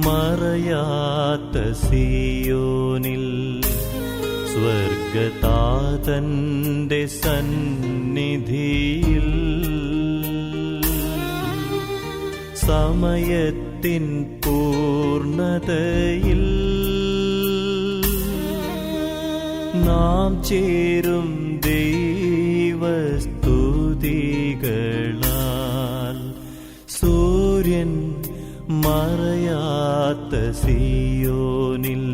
മറയാത്ത സിയോനിൽ സ്വർഗതാതന്റെ സന്നിധിയിൽ സമയത്തിൻ പൂർണ്ണതയിൽ നാം ചേരും ദൈവസ്തുതികളാൽ സൂര്യൻ മറയാത്ത സിയോനിൽ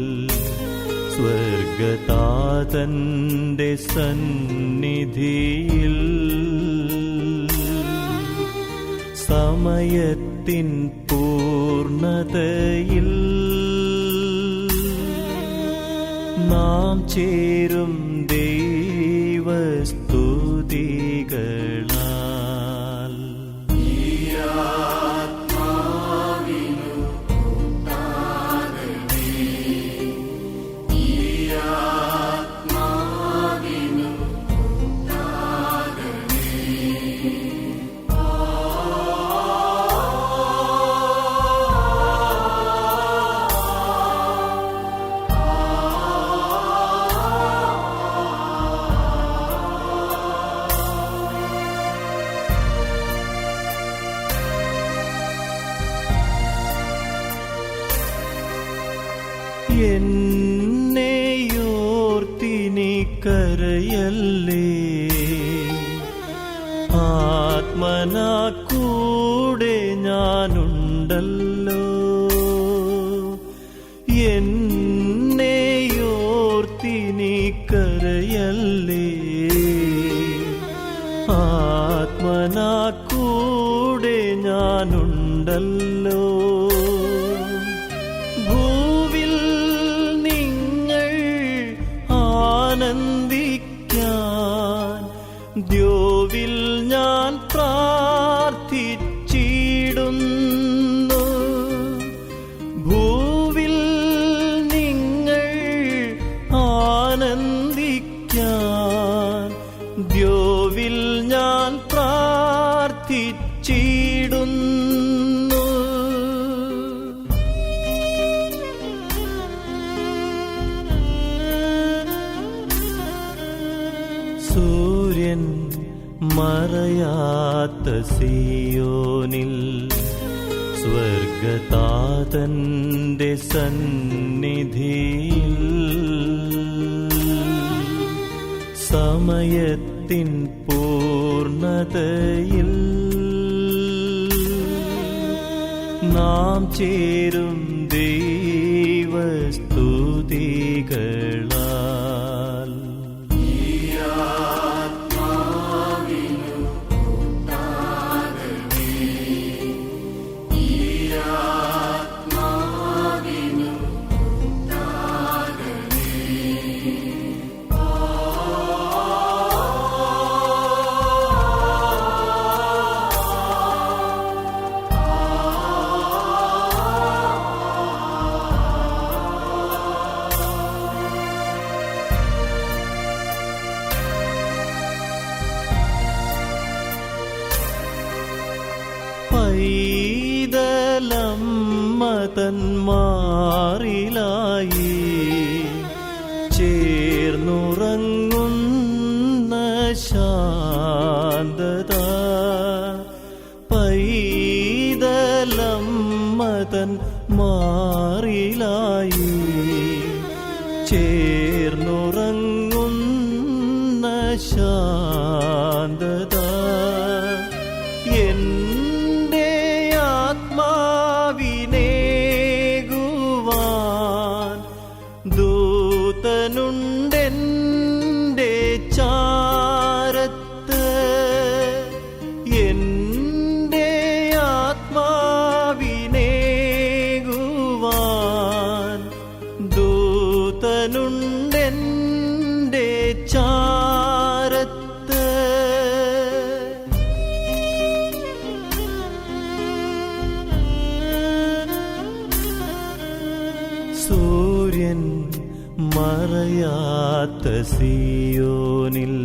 സ്വർഗതാതന്റെ സന്നിധിയിൽ സമയത്തിൻ പൂർണ്ണതയിൽ നാം ചേരും ദൈവസ്തുതികളാൽ എന്നെയോർത്തിനി കരയല്ലേ, ആത്മനാ കൂടെ ഞാനുണ്ടല്ലോ. എന്നെയോർത്തിനി കരയല്ലേ, ആത്മനാ കൂടെ ഞാനുണ്ടല്ലോ. ആനന്ദിക്കാൻ ദ്യോവിൽ ഞാൻ പ്രാർത്ഥിച്ചിടുന്നു. ഭൂവിൽ നിങ്ങൾ ആനന്ദിക്കാൻ ദ്യോവിൽ ഞാൻ പ്രാർത്ഥിച്ചിടുന്നു. സൂര്യൻ മറയാത്ത സിയോനിൽ സ്വർഗതാതന്റെ സന്നിധിയിൽ സമയത്തിൻ പൂർണ്ണതയിൽ നാം ചേരും ദൈവസ്തുതികളാൽ പൈതലമ്മതന്മാരിലായി ചേർന്നുറങ്ങുന്ന ശാന്തത, പൈതലമ്മതന്മാരിലായി ചേർന്നുറങ്ങുന്ന ശാന്തത ആത്മാവിനേകുവാൻ ദൂതനുണ്ടെന്റെ ചാരത്ത്. എന്റെ ആത്മാവിനേകുവാൻ ദൂതനുണ്ടെന്റെ ചാരത്ത്. സൂര്യൻ മറയാത്ത സിയോനിൽ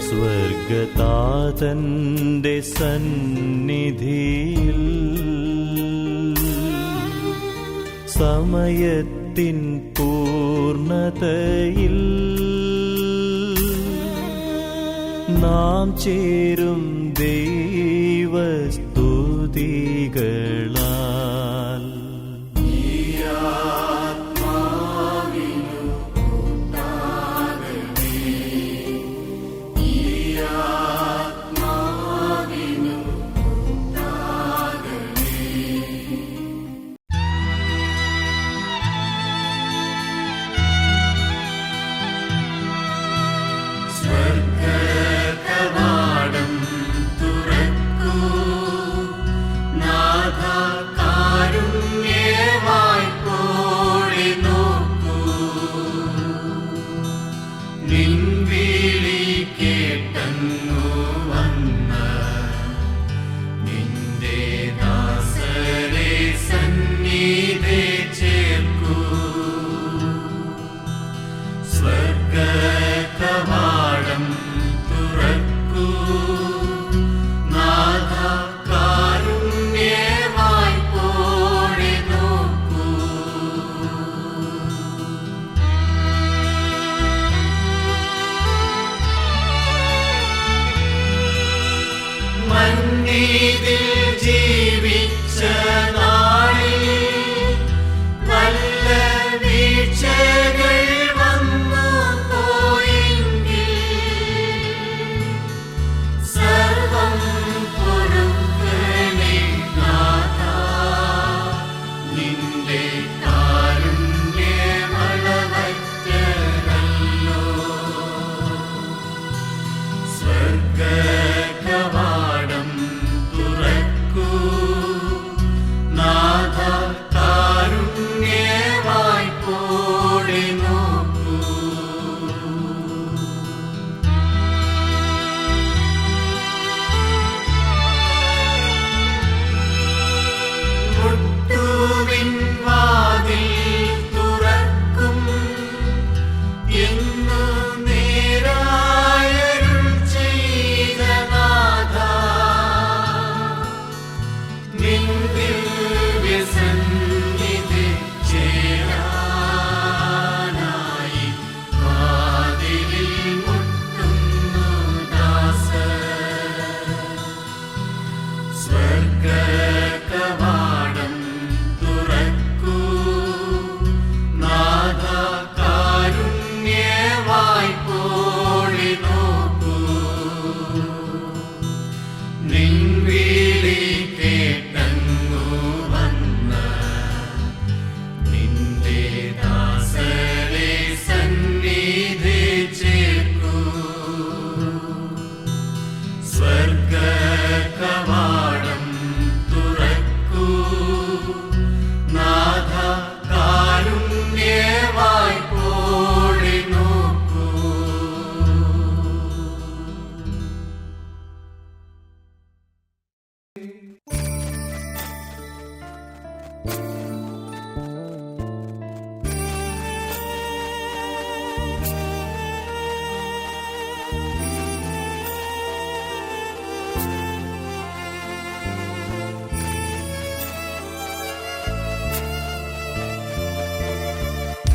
സ്വർഗതാതന്റെ സന്നിധിയിൽ സമയത്തിൻ പൂർണ്ണതയിൽ നാം ചേരും ദൈവസ്തുതികളാൽ.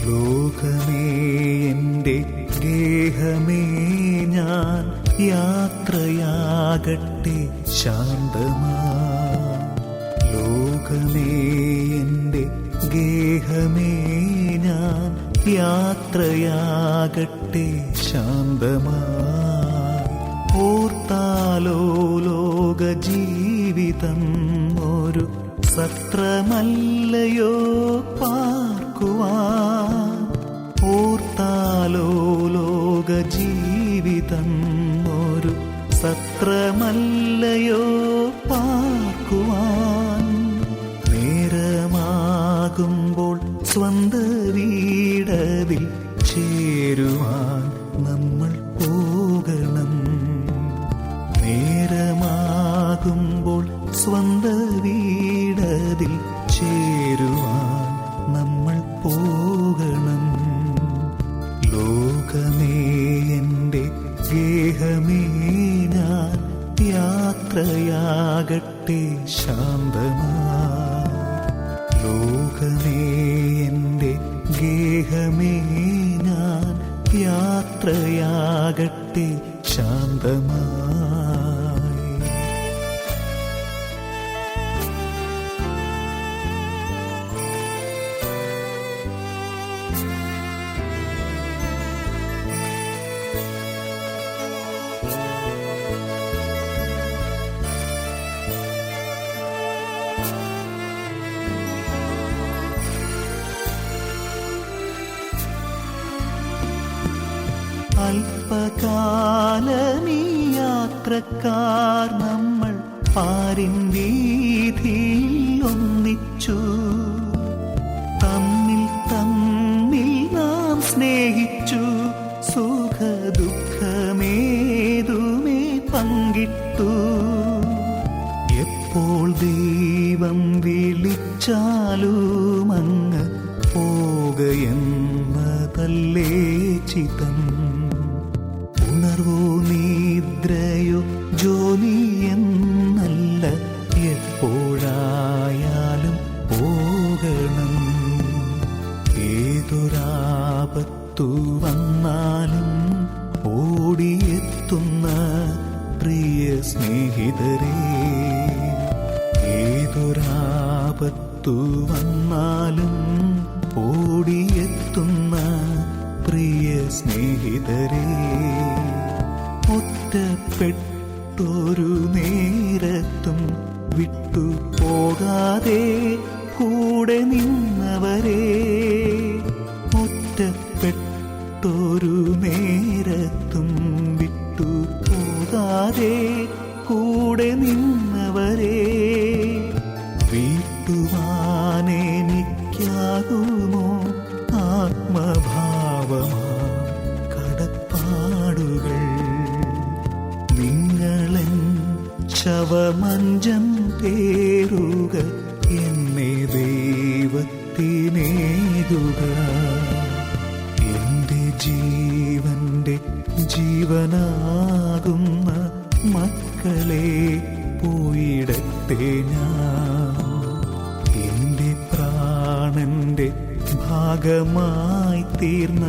ലോകമേ എൻ്റെ ഗേഹമേ ഞാൻ യാത്രയാകട്ടെ ശാന്തമാ. ലോകമേ എൻ്റെ ഗേഹമേ ഞാൻ യാത്രയാകട്ടെ ശാന്തമാ. ഓർത്താലോ ലോക ജീവിതം ഒരു സത്രമല്ലയോ പാർക്കുവാൻ. ഓർത്താലോ ലോക ജീവിതം ഒരു സത്രമല്ലയോ പാർക്കുവാൻ. നേരമാകുമ്പോൾ സ്വന്ത വീടതിൽ ചേരുവാൻ നമ്മൾ പോകണം. നേരമാകുമ്പോൾ സ്വന്ത വീടതിൽ ചേരുവാൻ നമ്മൾ പോകണം. ലോകമേ എൻ്റെ ഗേഹമേ ഞാൻ യാത്രയാകട്ടെ ശാന്തമാ. ലോകമേ യാത്രയാകട്ടെ ശാന്തമായി. അല്പകാലമീ യാത്രക്കാർ നമ്മൾ പാരിൻ വീഥിയിൽ ഒന്നിച്ചു. തമ്മിൽ തമ്മിൽ നാം സ്നേഹിച്ചു. സുഖദുഃഖമേതുമേ പങ്കിട്ടു. എപ്പോൾ ദൈവം വിളിച്ചാലും അങ്ങ് പോകയെന്നതല്ലേ ചിതം. ഉണർവോ നിദ്രയോ ജോലിയെന്നല്ല, എപ്പോഴായാലും പോകണം. ഏതൊരാപത്തു വന്നാലും ഓടിയെത്തുന്ന പ്രിയ സ്നേഹിതരേ, ഏതൊരാപത്തു വന്നാലും ഓടിയെത്തുന്ന പ്രിയ സ്നേഹിതരേ, ഒറ്റപ്പെട്ടൊരു നേരത്തും വിട്ടു പോകാതെ കൂടെ നിന്നവരേ, ഒറ്റപ്പെട്ടൊരു നേരത്തും വിട്ടു പോകാതെ കൂടെ നിന്നവരേ, വീട്ടുവാനെനിക്കാകുമോ ആത്മഭാവമാ കടപ്പാടുകൾ. നിങ്ങളൻ ശവമഞ്ചം തേറുക, എന്നെ ദൈവത്തിനേകുക. എന്റെ ജീവന്റെ ജീവനാകുന്ന മക്കളെ പോയിടത്തെ ഞാൻ. എന്റെ പ്രാണന്റെ ഭാഗമായി തീർന്ന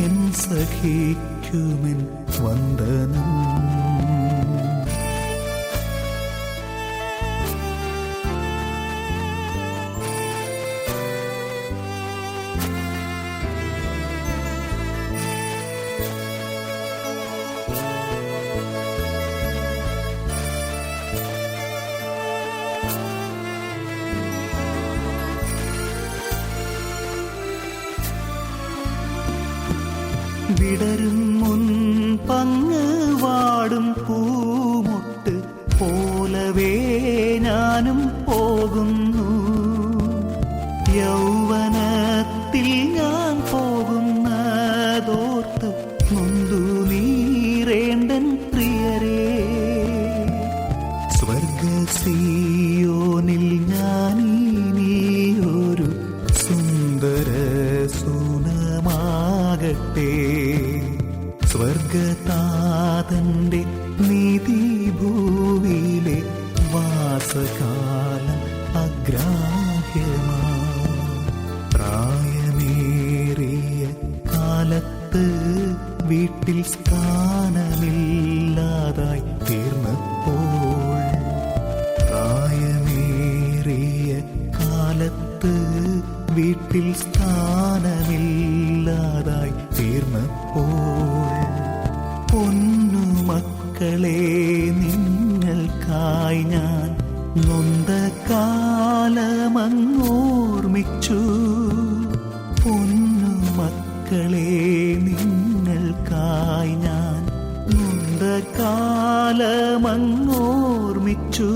എൻ സഖിക്കുമെൻ വന്ദനം. വിടരും മുൻപങ്ങ് വാടും പൂമൊട്ട് പോലവേ ഞാനും പോകുന്നു. യൗവനത്തിൽ ഞാൻ പോകുന്നതോർത്ത് നൊന്തു നീറേണ്ടൻ പ്രിയരേ, സ്വർഗസിയോനിൽ ഞാനിനിയൊരു സുന്ദര സൂനമാകട്ടെ. സ്വർഗതാതന്റെ നീതി ഭൂവിലെ വാസകാലം അഗ്രാഹ്യമാ. പ്രായമേറിയ കാലത്ത് വീട്ടിൽ സ്ഥാനമില്ലാതായി തീർന്നപ്പോൾ, പ്രായമേറിയ കാലത്ത് വീട്ടിൽ സ്ഥാനമില്ലാതായി തീർന്നപ്പോൾ, പൊന്നു മക്കളെ നിങ്ങൾക്കായി ഞാൻ നൊന്ത കാലമങ്ങോർമിച്ചു. പൊന്നു മക്കളെ നിങ്ങൾക്കായി ഞാൻ നൊന്ത കാലമങ്ങോർമിച്ചു.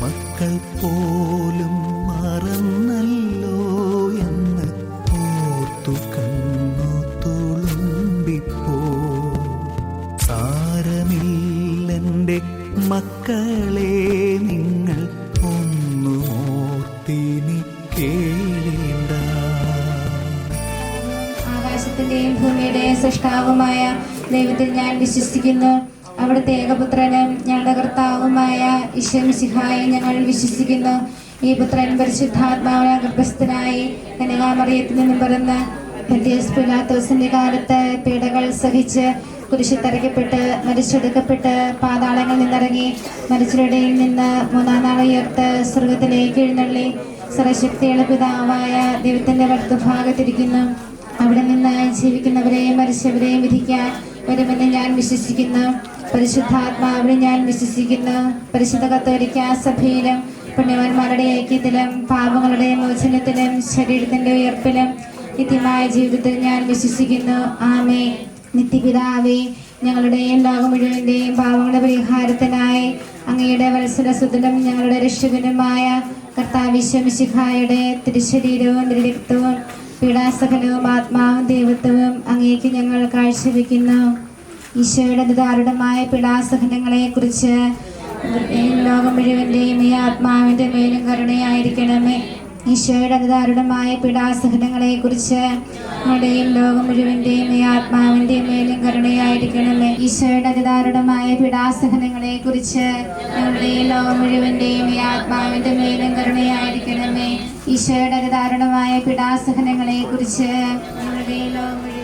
മക്കൾ പോലും മറന്നല്ലോ എന്ന് ഓർത്തു കണ്ണു തുളുമ്പിപ്പോ. സാരമില്ലെന്റെ മക്കളെ നിങ്ങൾ ഒന്നു ഓർത്തിനി കേളേണ്ട. ആകാശത്തിന്റെയും ഭൂമിയുടെയും സൃഷ്ടാവുമായ ദൈവത്തിൽ ഞാൻ വിശ്വസിക്കുന്നു. അവിടുത്തെ ഏകപുത്രനും ഞങ്ങളുടെ കർത്താവുമായ ഈശോ മിശിഹായെ ഞങ്ങൾ വിശ്വസിക്കുന്നു. ഈ പുത്രൻ പരിശുദ്ധാത്മാവിനാൽ ഗർഭസ്ഥനായി കന്യകാമറിയത്തിൽ നിന്നും പിറന്ന് പന്തിയോസ് പിലാത്തോസിന്റെ കാലത്ത് പീഡകൾ സഹിച്ച് കുരിശിൽ തറയ്ക്കപ്പെട്ട് മരിച്ചെടുക്കപ്പെട്ട് പാതാളങ്ങളിൽ നിന്നിറങ്ങി മരിച്ചവരുടെയിൽ നിന്ന് മൂന്നാം നാൾ ഉയർത്ത് സ്വർഗത്തിലേക്ക് എഴുന്നള്ളി സർവശക്തിയുള്ള പിതാവായ ദൈവത്തിന്റെ വലത്തുഭാഗത്തിരിക്കുന്നു. അവിടെ നിന്ന് ജീവിക്കുന്നവരെയും മരിച്ചവരെയും വിധിക്കാൻ വരുമെന്ന് ഞാൻ വിശ്വസിക്കുന്നു. പരിശുദ്ധാത്മാവിനെ ഞാൻ വിശ്വസിക്കുന്നു. പരിശുദ്ധ കത്തോലിക്ക സഭയിലും പുണ്യവാന്മാരുടെ ഐക്യത്തിലും പാപങ്ങളുടെ മോചനത്തിലും ശരീരത്തിന്റെ ഉയർപ്പിലും നിത്യമായ ജീവിതത്തിൽ ഞാൻ വിശ്വസിക്കുന്നു. ആമേൻ. നിത്യപിതാവേ, ഞങ്ങളുടെയും ലോകം മുഴുവന്റെയും പാപങ്ങളുടെ പരിഹാരത്തിനായി അങ്ങയുടെ വത്സരസുതനും ഞങ്ങളുടെ രക്ഷകനുമായ കർത്താവ് ഈശോ മിശിഹായുടെ തിരുശരീരവും തിരുരക്തവും പീഡാസഹനവും ആത്മാവും ദൈവത്വവും അങ്ങേക്ക് ഞങ്ങൾ കാഴ്ചവെക്കുന്നു. ഈശോയുടെ ദാരുണമായ പീഡാസഹനങ്ങളെ കുറിച്ച് ലോകം മുഴുവന്റെയും ഈ ആത്മാവിന്റെ മേലും കരുണയായിരിക്കണമേ. ഈശോയുടെ ദാരുണമായ പീഡാസഹനങ്ങളെ കുറിച്ച് ഞങ്ങളുടെയും ലോകം മുഴുവന്റെയും ഈ ആത്മാവിന്റെ മേലും കരുണയായിരിക്കണമേ. ഈശോയുടെ ദാരുണമായ പീഡാസഹനങ്ങളെ കുറിച്ച് ഞങ്ങളുടെയും ലോകം മുഴുവന്റെയും ഈ ആത്മാവിന്റെ മേലും കരുണയായിരിക്കണമേ. ഈശോയുടെ ദാരുണമായ പീഡാസഹനങ്ങളെ കുറിച്ച് ഞങ്ങളുടെയും ലോകം മുഴുവൻ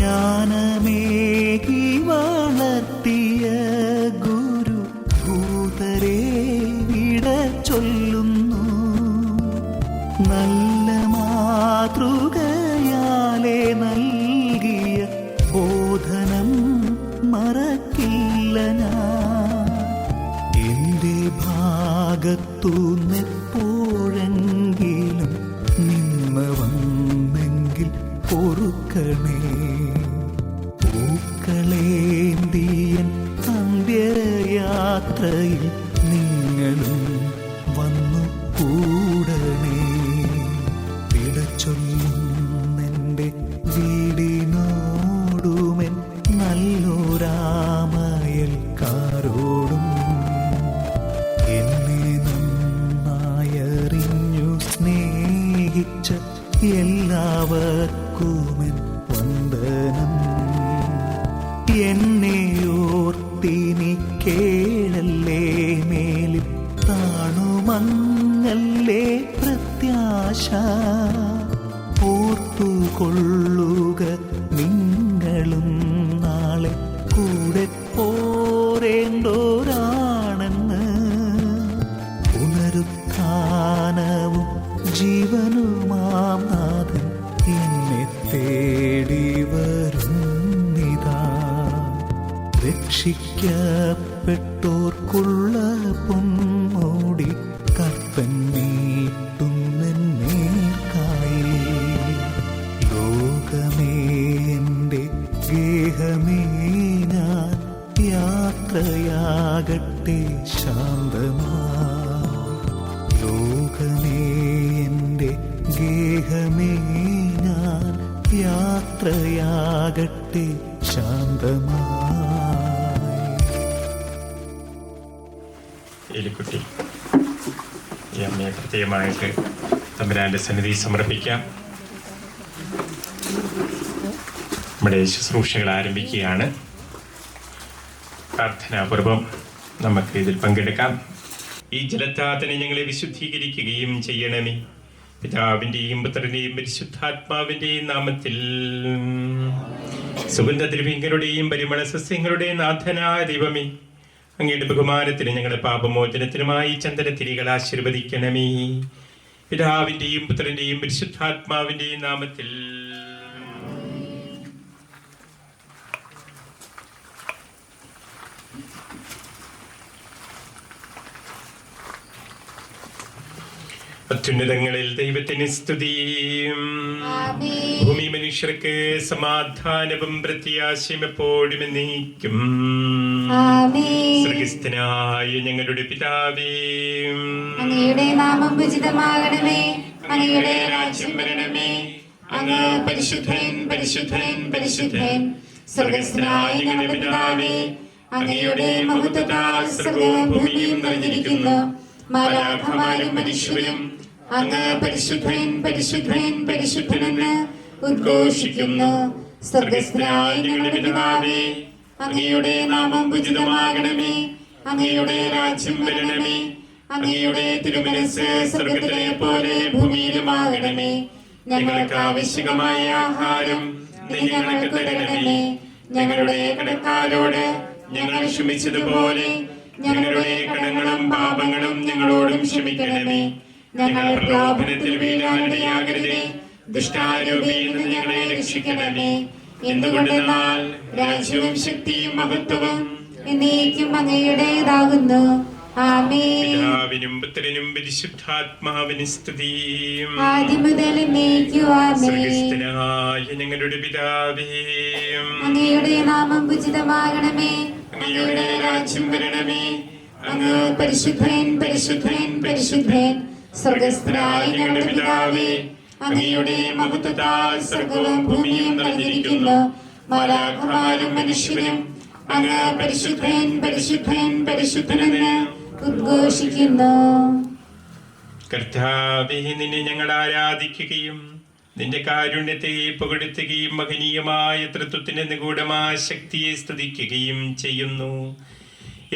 ജ്ഞാനമേകി വളർത്തിയ ഗുരു ഭൂതരെ വിട ചൊല്ലുന്നു. നല്ല മാതൃകയാലെ നൽകിയ ബോധനം മറക്കില്ല ഞാൻ. എന്റെ ഭാഗത്തുനിന്നെപ്പോഴെങ്കിലും നിന്ന് വന്നെങ്കിൽ പൊറുക്കണേ. പൂക്കളേന്തിയൻ അന്ത്യയാത്രയിൽ നിങ്ങളും വന്നു കൂടണേ. പിടച്ചൊല്ലുന്നെൻ്റെ വീടിനോടുമെൻ നല്ലൊരാമയൽക്കാരോടും എന്നെ നന്നായറിഞ്ഞു സ്നേഹിച്ച എല്ലാവർക്കുമെൻ വന്ദനം. എന്നെ ഓർത്തിനി കേഴല്ലേ മേലിൽ താണുമങ്ങല്ലേ പ്രത്യാശ. ഓർത്തുകൊള്ളുക നിങ്ങളും നാളെ കൂടെ പോരേണ്ടോരാണെന്ന്. പുനരുത്ഥാനവും ജീവനുമാം നാഥൻ എന്നെ തേടി വരുന്നിതാ. രക്ഷിക്കപ്പെട്ടോർക്കുള്ള പൊന്മൂടി കർത്തൻ നീട്ടുന്നെന്നേർക്കായി. ലോകമേ എൻ്റെ ഗേഹമേ ഞാൻ യാത്രയാകട്ടെ ശാന്തമാ. ലോകമേ എൻ്റെ ഗേഹമേ ഞാൻ യാത്രയാകട്ടെ ശാന്തമായി. എലിക്കുട്ടി ഈ അമ്മയെ പ്രത്യേകമായിട്ട് തമ്പുരാന്റെ സന്നിധി സമർപ്പിക്കാം. നമ്മുടെ ശുശ്രൂഷകൾ ആരംഭിക്കുകയാണ്. പ്രാർത്ഥനാപൂർവം നമുക്ക് ഇതിൽ പങ്കെടുക്കാം. ഈ ജലത്താതനെ ഞങ്ങളെ വിശുദ്ധീകരിക്കുകയും ചെയ്യണമേ. പിതാവിൻ്റെയും പുത്രൻ്റെയും പരിശുദ്ധാത്മാവിൻ്റെയും നാമത്തിൽ. സുഗന്ധദ്രവ്യങ്ങളുടെയും പരിമള സസ്യങ്ങളുടെയും നാഥനായ ദൈവമേ, അങ്ങയുടെ ബഹുമാനത്തിനും ഞങ്ങളുടെ പാപമോചനത്തിനുമായി ചന്ദനത്തിരികൾ ആശീർവദിക്കണമേ. പിതാവിൻ്റെയും പുത്രൻ്റെയും പരിശുദ്ധാത്മാവിൻ്റെയും നാമത്തിൽ. അത്യുന്നതങ്ങളിൽ ദൈവത്തിന് സ്തുതിയും ഭൂമി മനുഷ്യർക്ക് സമാധാനവും പ്രത്യാശയും എപ്പോഴും എന്നേക്കും. സ്വർഗസ്ഥനായ ഞങ്ങളുടെ പിതാവേ, അങ്ങയുടെ നാമം പൂജിതമാകണമേ. അങ്ങയുടെ രാജ്യം വരണമേ. അങ്ങ് പരിശുദ്ധൻ പരിശുദ്ധൻ പരിശുദ്ധൻ. സ്വർഗസ്ഥനായ ഞങ്ങളുടെ പിതാവേ, അങ്ങയുടെ മഹത്വത്താൽ സ്വർഗവും ഭൂമിയും നിറഞ്ഞിരിക്കുന്നു. മാലാഖമാരും മനുഷ്യരും അങ്ങ് പരിശുദ്ധൻ പരിശുദ്ധൻ പരിശുദ്ധനെന്ന് ഉദ്ഘോഷിക്കുന്നു. സ്വർഗസ്ഥനായ ഞങ്ങളുടെ പിതാവേ, അങ്ങയുടെ നാമം പൂജിതമാകണമേ. അങ്ങയുടെ രാജ്യം വരണമേ. അങ്ങയുടെ തിരുമനസ്സ് സ്വർഗത്തിലെ പോലെ ഭൂമിയിലുമാകണമേ. ഞങ്ങൾക്ക് ആവശ്യമായ ആഹാരം നീ ഞങ്ങൾക്ക് തരണമേ. ഞങ്ങളുടെ കടക്കാരോട് ഞങ്ങൾ ക്ഷമിച്ചതുപോലെ ഞങ്ങളുടെ കടങ്ങളും പാപങ്ങളും ഞങ്ങളോടും ക്ഷമിക്കണമേ. ഞങ്ങൾ പ്രലോഭനത്തിൽ വീഴാനിടയാകരുതേ. ദുഷ്ടാരൂപിയിൽ നിന്ന് ഞങ്ങളെ രക്ഷിക്കണമേ. എന്തുകൊണ്ടെന്നാൽ രാജ്യവും ശക്തിയും മഹത്വവും എന്നേക്കും അങ്ങയുടേതാകുന്നു. ആമേൻ. പിതാവിനും പുത്രനും പരിശുദ്ധാത്മാവിനും സ്തുതി. ആദ്യം മുതൽ എന്നേക്കും ആമേൻ. സ്വർഗ്ഗസ്ഥനായ ഞങ്ങളുടെ പിതാവേ, അങ്ങയുടെ നാമം പൂജിതമാകണമേ. അങ്ങയുടെ രാജ്യം വരണമേ. അങ്ങ് പരിശുദ്ധൻ പരിശുദ്ധൻ പരിശുദ്ധൻ. സ്വർഗസ്ഥനായ ഞങ്ങളുടെ പിതാവേ, അങ്ങയുടെ മഹത്വത്താൽ സ്വർഗവും ഭൂമിയും നിറഞ്ഞിരിക്കുന്നു. മാലാഖമാരും മനുഷ്യരും അങ്ങ് പരിശുദ്ധൻ പരിശുദ്ധൻ പരിശുദ്ധനെന്ന് ഉദ്ഘോഷിക്കുന്നു. കർത്താവേ, നിന്നെ ഞങ്ങൾ ആരാധിക്കുകയും നിന്റെ കാരുണ്യത്തെ പുകഴ്ത്തുകയും മഹനീയമായ തൃത്വത്തിന്റെ നിഗൂഢമായ ശക്തിയെ സ്തുതിക്കുകയും ചെയ്യുന്നു.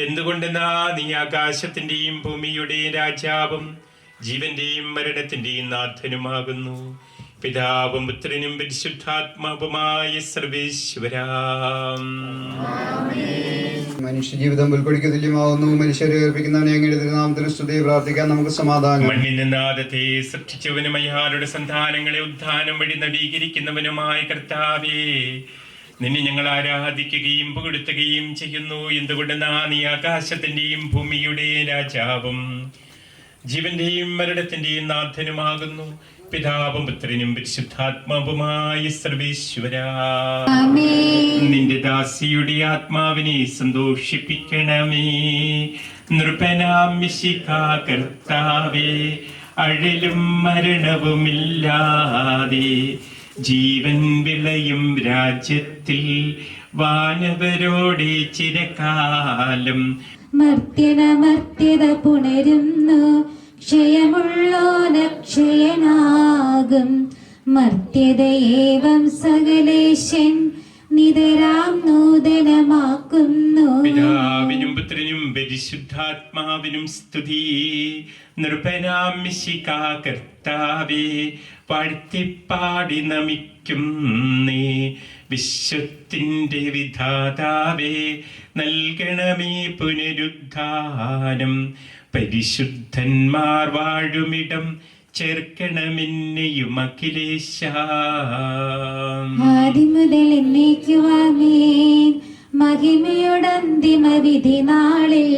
എന്തുകൊണ്ടെന്നാ നീ ആകാശത്തിന്റെയും ഭൂമിയുടെയും രാജാവും ജീവന്റെയും മരണത്തിന്റെയും നാഥനുമാകുന്നു. പിതാവും പുത്രനും പരിശുദ്ധാത്മാവുമായ സർവേശ്വരാ. മനുഷ്യജീവിതം പുൽക്കൊടിക്ക് തുല്യമാവുന്നു. മനുഷ്യരെ ഏൽപ്പിക്കുന്നവനെ അങ്ങയുടെ തിരുനാമത്തിൽ സ്തുതി. പ്രാർത്ഥിക്കാൻ നമുക്ക് സമാധാനം. മണ്ണിൽ നിന്നാദത്തെ സൃഷ്ടിച്ചവനും അയാളുടെ സന്താനങ്ങളെ ഉദ്ധാനം വഴി നവീകരിക്കുന്നവനുമായ കർത്താവേ, നിന്നെ ഞങ്ങൾ ആരാധിക്കുകയും പുകഴ്ത്തുകയും ചെയ്യുന്നു. എന്തുകൊണ്ടെന്നാ നീ ആകാശത്തിന്റെയും ഭൂമിയുടെ രാജാവും ജീവന്റെയും മരണത്തിന്റെയും നാഥനുമാകുന്നു. പിതാവും പുത്രനും പരിശുദ്ധാത്മാവുമായ സർവേശ്വരാ. നിന്റെ ദാസിയുടെ ആത്മാവിനെ സന്തോഷിപ്പിക്കണമേ. നൃപനാം മിശിഹാ കർത്താവേ, അഴലും മരണവുമില്ലാതെ ജീവൻ വിളയും രാജ്യത്തിൽ വാനവരോടെ ചിരകാലം മർത്യനമർത്യത പുണരുന്നു. ക്ഷയമുള്ളോനക്ഷയനാകും മർത്യതയേവം സകലേശൻ നിതരാം നൂതനമാക്കുന്നു. പിതാവിനും പുത്രനും പരിശുദ്ധാത്മാവിനും സ്തുതി. നൃപനാം മിശിഹാ കർത്താവേ, പാടി നമിക്കുന്നേ. വിശ്വത്തിന്റെ വിധാതാവേ, നൽകണമേ പുനരുദ്ധാനം. പരിശുദ്ധന്മാർ വാഴുമിടം ചേർക്കണമെന്നെയും അഖിലേശ. ആദ്യം മുതൽ എന്നേക്കും ആമേൻ. മഹിമയുടെ അന്തിമ വിധി നാളിൽ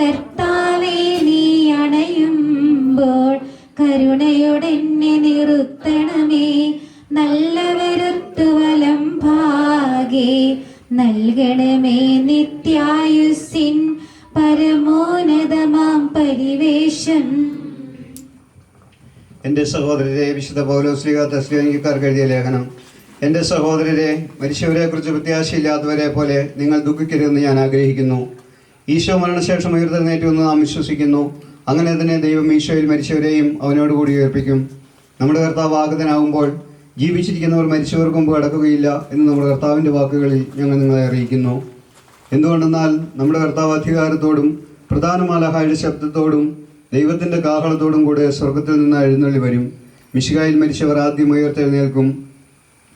കർത്താവേ, നീ അണയുമ്പോൾ കരുണയോടെ എന്നെ നിർത്തണമേ. നല്ലവരുത്തു വലം ഭാഗേ നൽകണമേ നിത്യായുസ്സിൻ പരമോന്നതമാം പരിവേഷം. എൻ്റെ സഹോദരരെ, വിശുദ്ധ പൗലോസ്ലീഹ തെസ്സലോനിക്കക്കാർക്ക് എഴുതിയ ലേഖനം. എൻ്റെ സഹോദരരെ, മരിച്ചവരെക്കുറിച്ച് പ്രത്യാശയില്ലാത്തവരെ പോലെ നിങ്ങൾ ദുഃഖിക്കരുതെന്ന് ഞാൻ ആഗ്രഹിക്കുന്നു. ഈശോ മരണശേഷം ഉയർത്തെഴുന്നേറ്റുവെന്ന് നാം വിശ്വസിക്കുന്നു. അങ്ങനെ തന്നെ ദൈവം ഈശോയിൽ മരിച്ചവരെയും അവനോടുകൂടി ഉയർപ്പിക്കും. നമ്മുടെ കർത്താവ് ആഗതനാകുമ്പോൾ ജീവിച്ചിരിക്കുന്നവർ മരിച്ചവർക്ക് മുമ്പ് അടക്കുകയില്ല എന്ന് നമ്മുടെ കർത്താവിൻ്റെ വാക്കുകളിൽ ഞങ്ങൾ നിങ്ങളെ അറിയിക്കുന്നു. എന്തുകൊണ്ടെന്നാൽ നമ്മുടെ കർത്താവ് അധികാരത്തോടും പ്രധാന മാലാഖയുടെ ശബ്ദത്തോടും ദൈവത്തിൻ്റെ കാഹളത്തോടും കൂടെ സ്വർഗത്തിൽ നിന്ന് എഴുന്നള്ളി വരും. മിശിഹായിൽ മരിച്ചവർ ആദ്യം ഉയർത്തെഴുന്നേൽക്കും.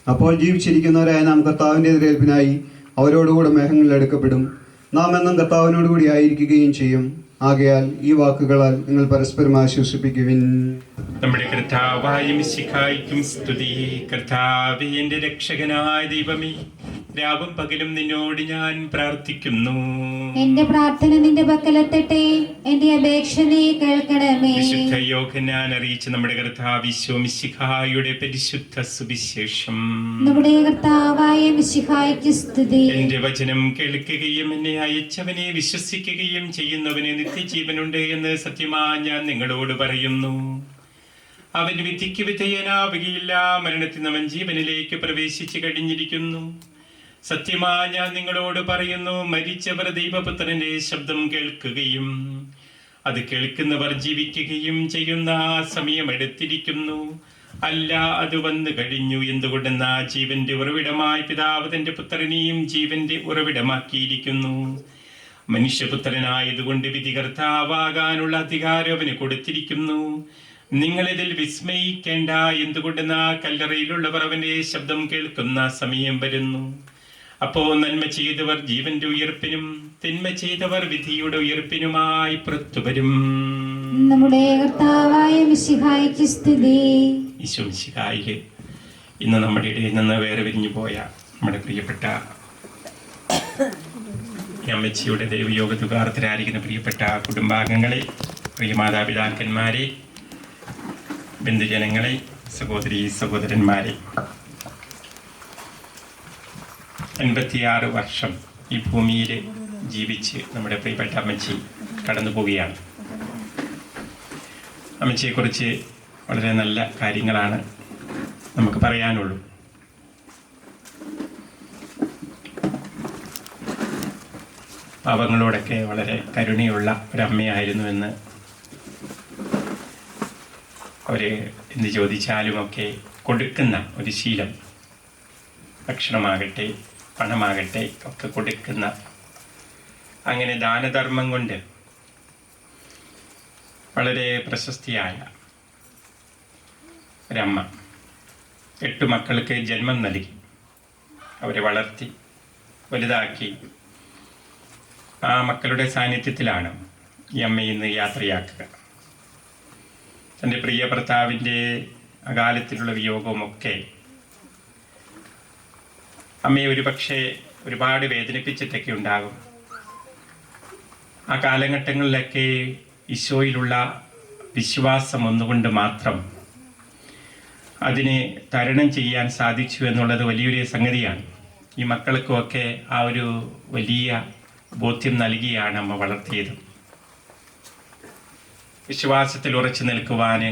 അപ്പോൾ ജീവിച്ചിരിക്കുന്നവരായ നാം കർത്താവിൻ്റെ എതിരേൽപ്പിനായി അവരോടുകൂടെ മേഘങ്ങളിൽ എടുക്കപ്പെടും. നാം എന്നും കർത്താവിനോടുകൂടി ആയിരിക്കുകയും ചെയ്യും. ആകയാൽ ഈ വാക്കുകളാൽ നിങ്ങൾ പരസ്പരം ആശ്വസിപ്പിക്കുവിൻ. നമ്മുടെ കർത്താവായ മിശിഹായ്ക്കും സ്തുതി. കർത്താവേ, എന്റെ രക്ഷകനായ ദൈവമേ, രാവും പകലും നിന്നോട് ഞാൻ പ്രാർത്ഥിക്കുന്നു. എന്റെ പ്രാർത്ഥന നിന്റെ പക്കലെത്തട്ടെ. എന്റെ അപേക്ഷ നീ കേൾക്കണമേ. വിശുദ്ധ യോഹന്നാൻ അറിയിച്ച നമ്മുടെ കർത്താവ് ഈശോ മിശിഹായുടെ പരിശുദ്ധ സുവിശേഷം. നമ്മുടെ കർത്താവായ മിശിഹായ്ക്ക് സ്തുതി. എന്റെ വചനം കേൾക്കുകയും എന്നെ അയച്ചവനെ വിശ്വസിക്കുകയും ചെയ്യുന്നവന് നിത്യജീവനുണ്ട് എന്ന് സത്യമായി ഞാൻ നിങ്ങളോട് പറയുന്നു. അവൻ വിധിക്ക് വിധേയനാവുകയില്ല. മരണത്തിൽ അവൻ ജീവനിലേക്ക് പ്രവേശിച്ചു കഴിഞ്ഞിരിക്കുന്നു. സത്യമായി ഞാൻ നിങ്ങളോട് പറയുന്നു, മരിച്ചവർ ദൈവപുത്രന്റെ ശബ്ദം കേൾക്കുകയും അത് കേൾക്കുന്നവർ ജീവിക്കുകയും ചെയ്യുന്ന ആ സമയം എടുത്തിരിക്കുന്നു. അല്ല, അത് വന്നു കഴിഞ്ഞു. എന്തുകൊണ്ടെന്നാ ജീവന്റെ ഉറവിടമായി പിതാവ് തന്റെ പുത്രനെയും ജീവന്റെ ഉറവിടമാക്കിയിരിക്കുന്നു. മനുഷ്യപുത്രനായതുകൊണ്ട് വിധികർത്താവാകാനുള്ള അധികാരം അവന് കൊടുത്തിരിക്കുന്നു. നിങ്ങളിതിൽ വിസ്മയിക്കേണ്ട. എന്തുകൊണ്ടെന്നാ കല്ലറയിലുള്ളവർ അവന്റെ ശബ്ദം കേൾക്കുന്ന സമയം വരുന്നു. അപ്പോൾ നന്മ ചെയ്തവർ ജീവന്റെ ഉയർപ്പിനും തിന്മ ചെയ്തവർ വിധിയുടെ ഉയർപ്പിനുമായി പുറത്തുവരും. നമ്മുടെ കർത്താവായ മിശിഹായ്ക്ക് സ്തുതി. ഈശോ മിശിഹായില് ഇന്ന് നമ്മുടെ ഇടയിൽ നിന്ന് വേറെ വിരിഞ്ഞു പോയ നമ്മുടെ പ്രിയപ്പെട്ട അമ്മച്ചിയുടെ ദൈവയോഗ തുകാർത്തരായിരിക്കുന്ന പ്രിയപ്പെട്ട കുടുംബാംഗങ്ങളെ, പ്രിയ മാതാപിതാക്കന്മാരെ, ബന്ധുജനങ്ങളെ, സഹോദരി സഹോദരന്മാരെ, 86 വർഷം ഈ ഭൂമിയിൽ ജീവിച്ച് നമ്മുടെ പ്രിയപ്പെട്ട അമ്മച്ചി കടന്നു പോവുകയാണ്. അമ്മച്ചിയെക്കുറിച്ച് വളരെ നല്ല കാര്യങ്ങളാണ് നമുക്ക് പറയാനുള്ളൂ. പാവങ്ങളോടൊക്കെ വളരെ കരുണയുള്ള ഒരമ്മയായിരുന്നുവെന്ന് അവർ എന്ത് ചോദിച്ചാലുമൊക്കെ കൊടുക്കുന്ന ഒരു ശീലം, ഭക്ഷണമാകട്ടെ പണമാകട്ടെ ഒക്കെ കൊടുക്കുന്ന, അങ്ങനെ ദാനധർമ്മം കൊണ്ട് വളരെ പ്രശസ്തിയായ ഒരമ്മ 8 മക്കൾക്ക് ജന്മം നൽകി അവരെ വളർത്തി വലുതാക്കി. ആ മക്കളുടെ സാന്നിധ്യത്തിലാണ് ഈ അമ്മ ഇന്ന് യാത്രയാക്കുക. തൻ്റെ പ്രിയ ഭർത്താവിൻ്റെ അകാലത്തിലുള്ള വിയോഗവുമൊക്കെ അമ്മയെ ഒരുപക്ഷെ ഒരുപാട് വേദനിപ്പിച്ചിട്ടൊക്കെ ഉണ്ടാകും. ആ കാലഘട്ടങ്ങളിലൊക്കെ ഈശോയിലുള്ള വിശ്വാസം ഒന്നുകൊണ്ട് മാത്രം അതിനെ തരണം ചെയ്യാൻ സാധിച്ചു എന്നുള്ളത് വലിയൊരു സംഗതിയാണ്. ഈ മക്കൾക്കുമൊക്കെ ആ ഒരു വലിയ ബോധ്യം നൽകിയാണ് അമ്മ വളർത്തിയത്. വിശ്വാസത്തിൽ ഉറച്ചു നിൽക്കുവാൻ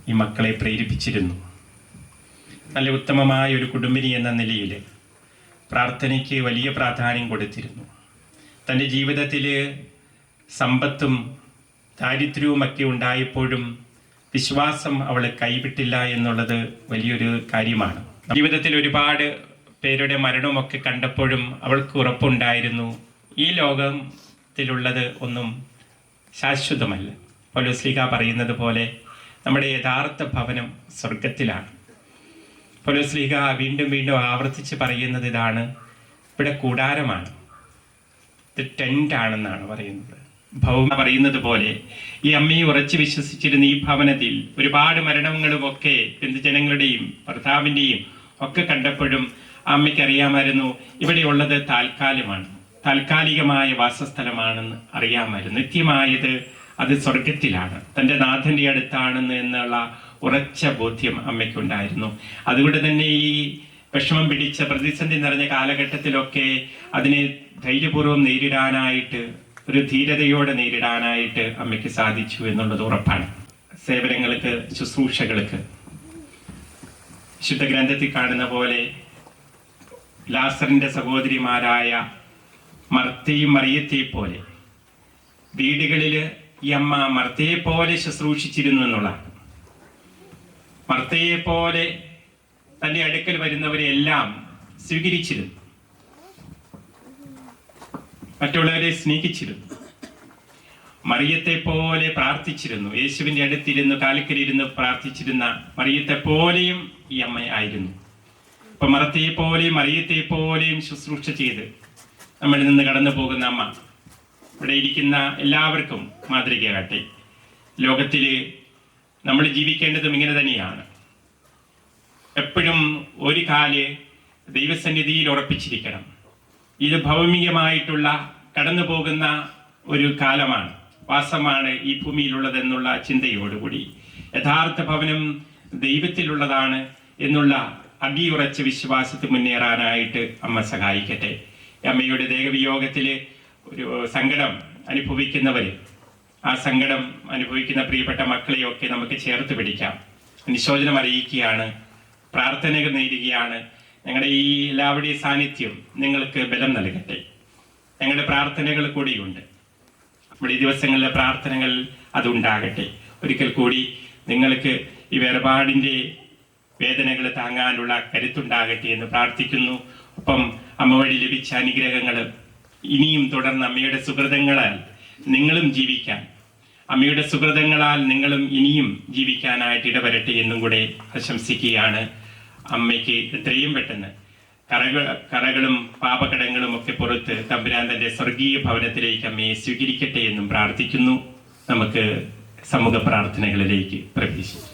ഈ മക്കളെ പ്രേരിപ്പിച്ചിരുന്നു. നല്ല ഉത്തമമായ ഒരു കുടുംബിനി എന്ന നിലയിൽ പ്രാർത്ഥനയ്ക്ക് വലിയ പ്രാധാന്യം കൊടുത്തിരുന്നു. തൻ്റെ ജീവിതത്തിൽ സമ്പത്തും ദാരിദ്ര്യവുമൊക്കെ ഉണ്ടായപ്പോഴും വിശ്വാസം അവളെ കൈവിട്ടില്ല എന്നുള്ളത് വലിയൊരു കാര്യമാണ്. ജീവിതത്തിൽ ഒരുപാട് പേരുടെ മരണമൊക്കെ കണ്ടപ്പോഴും അവൾക്ക് ഉറപ്പുണ്ടായിരുന്നു, ഈ ലോകത്തിലുള്ളത് ഒന്നും ശാശ്വതമല്ല. പൗലോസ്ലീഹ പറയുന്നത് പോലെ നമ്മുടെ യഥാർത്ഥ ഭവനം സ്വർഗത്തിലാണ്. പൗലോസ്ലീഹ വീണ്ടും വീണ്ടും ആവർത്തിച്ച് പറയുന്നത് ഇതാണ്, ഇവിടെ കൂടാരമാണ്, ഇത് ടെൻ്റാണെന്നാണ് പറയുന്നത്. ഭൗമ പറയുന്നത് പോലെ ഈ അമ്മയെ ഉറച്ചു വിശ്വസിച്ചിരുന്ന ഈ ഭവനത്തിൽ ഒരുപാട് മരണങ്ങളുമൊക്കെ ബന്ധുജനങ്ങളുടെയും ഭർത്താവിൻ്റെയും ഒക്കെ കണ്ടപ്പോഴും അമ്മയ്ക്ക് അറിയാമായിരുന്നു ഇവിടെയുള്ളത് താൽക്കാലികമാണ്, താൽക്കാലികമായ വാസസ്ഥലമാണെന്ന് അറിയാമായിരുന്നു. നിത്യമായത് അത് സ്വർഗത്തിലാണ്, തൻ്റെ നാഥൻ്റെ അടുത്താണെന്ന് എന്നുള്ള ഉറച്ച ബോധ്യം അമ്മയ്ക്കുണ്ടായിരുന്നു. അതുകൊണ്ട് തന്നെ ഈ വിഷമം പിടിച്ച പ്രതിസന്ധി നിറഞ്ഞ കാലഘട്ടത്തിലൊക്കെ അതിനെ ധൈര്യപൂർവ്വം നേരിടാനായിട്ട്, ഒരു ധീരതയോടെ നേരിടാനായിട്ട് അമ്മയ്ക്ക് സാധിച്ചു എന്നുള്ളത് ഉറപ്പാണ്. സേവനങ്ങൾക്ക്, ശുശ്രൂഷകൾക്ക് വിശുദ്ധ ഗ്രന്ഥത്തിൽ കാണുന്ന പോലെ ലാസറിൻ്റെ സഹോദരിമാരായ മർത്തയും മറിയത്തെ പോലെ വീടുകളിൽ ഈ അമ്മ മർത്തയെ പോലെ ശുശ്രൂഷിച്ചിരുന്നു എന്നുള്ളതാണ്. മർത്തയെ പോലെ തൻ്റെ അടുക്കൽ വരുന്നവരെ എല്ലാം സ്വീകരിച്ചിരുന്നു, മറ്റുള്ളവരെ സ്നേഹിച്ചിരുന്നു. മറിയത്തെ പോലെ പ്രാർത്ഥിച്ചിരുന്നു. യേശുവിൻ്റെ അടുത്തിരുന്ന് കാൽക്കലിരുന്ന് പ്രാർത്ഥിച്ചിരുന്ന മറിയത്തെ പോലെയും ഈ അമ്മ ആയിരുന്നു. ഇപ്പൊ മർത്തയെ പോലെയും മറിയത്തെ പോലെയും ശുശ്രൂഷ ചെയ്ത് നമ്മളിൽ നിന്ന് കടന്നു പോകുന്ന അമ്മ ഇവിടെ ഇരിക്കുന്ന എല്ലാവർക്കും മാതൃകയാകട്ടെ. ലോകത്തിൽ നമ്മൾ ജീവിക്കേണ്ടതും ഇങ്ങനെ തന്നെയാണ്. എപ്പോഴും ഒരു കാല് ദൈവസന്നിധിയിൽ ഉറപ്പിച്ചിരിക്കണം. ഇത് ഭൗമികമായിട്ടുള്ള കടന്നു പോകുന്ന ഒരു കാലമാണ്, വാസമാണ് ഈ ഭൂമിയിലുള്ളതെന്നുള്ള ചിന്തയോടുകൂടി യഥാർത്ഥ ഭവനം ദൈവത്തിലുള്ളതാണ് എന്നുള്ള അടിയുറച്ച വിശ്വാസത്തിൽ മുന്നേറാനായിട്ട് അമ്മ സഹായിക്കട്ടെ. അമ്മയുടെ ദേഹവിയോഗത്തിൽ ഒരു സങ്കടം അനുഭവിക്കുന്നവർ, ആ സങ്കടം അനുഭവിക്കുന്ന പ്രിയപ്പെട്ട മക്കളെയൊക്കെ നമുക്ക് ചേർത്ത് പിടിക്കാം. അനുശോചനം അറിയിക്കുകയാണ്, പ്രാർത്ഥനകൾ നേരുകയാണ്. ഞങ്ങളുടെ ഈ എല്ലാവരുടെയും സാന്നിധ്യം നിങ്ങൾക്ക് ബലം നൽകട്ടെ. ഞങ്ങളുടെ പ്രാർത്ഥനകൾ കൂടിയുണ്ട്. നമ്മുടെ ഈ ദിവസങ്ങളിലെ പ്രാർത്ഥനകൾ അതുണ്ടാകട്ടെ. ഒരിക്കൽ കൂടി നിങ്ങൾക്ക് ഈ വേർപാടിൻ്റെ വേദനകൾ താങ്ങാനുള്ള കരുത്തുണ്ടാകട്ടെ എന്ന് പ്രാർത്ഥിക്കുന്നു. ഒപ്പം അമ്മ വഴി ലഭിച്ച അനുഗ്രഹങ്ങൾ ഇനിയും തുടർന്ന് അമ്മയുടെ സുഹൃതങ്ങളാൽ നിങ്ങളും ജീവിക്കാൻ, അമ്മയുടെ സുഹൃതങ്ങളാൽ നിങ്ങളും ഇനിയും ജീവിക്കാനായിട്ട് ഇടവരട്ടെ എന്നും കൂടെ ആശംസിക്കുകയാണ്. അമ്മയ്ക്ക് എത്രയും പെട്ടെന്ന് കറകളും പാപകടങ്ങളും ഒക്കെ പുറത്ത് തമ്പുരാൻ തന്റെ സ്വർഗീയ ഭവനത്തിലേക്ക് അമ്മയെ സ്വീകരിക്കട്ടെ എന്നും പ്രാർത്ഥിക്കുന്നു. നമുക്ക് സമൂഹ പ്രാർത്ഥനകളിലേക്ക് പ്രവേശിക്കാം.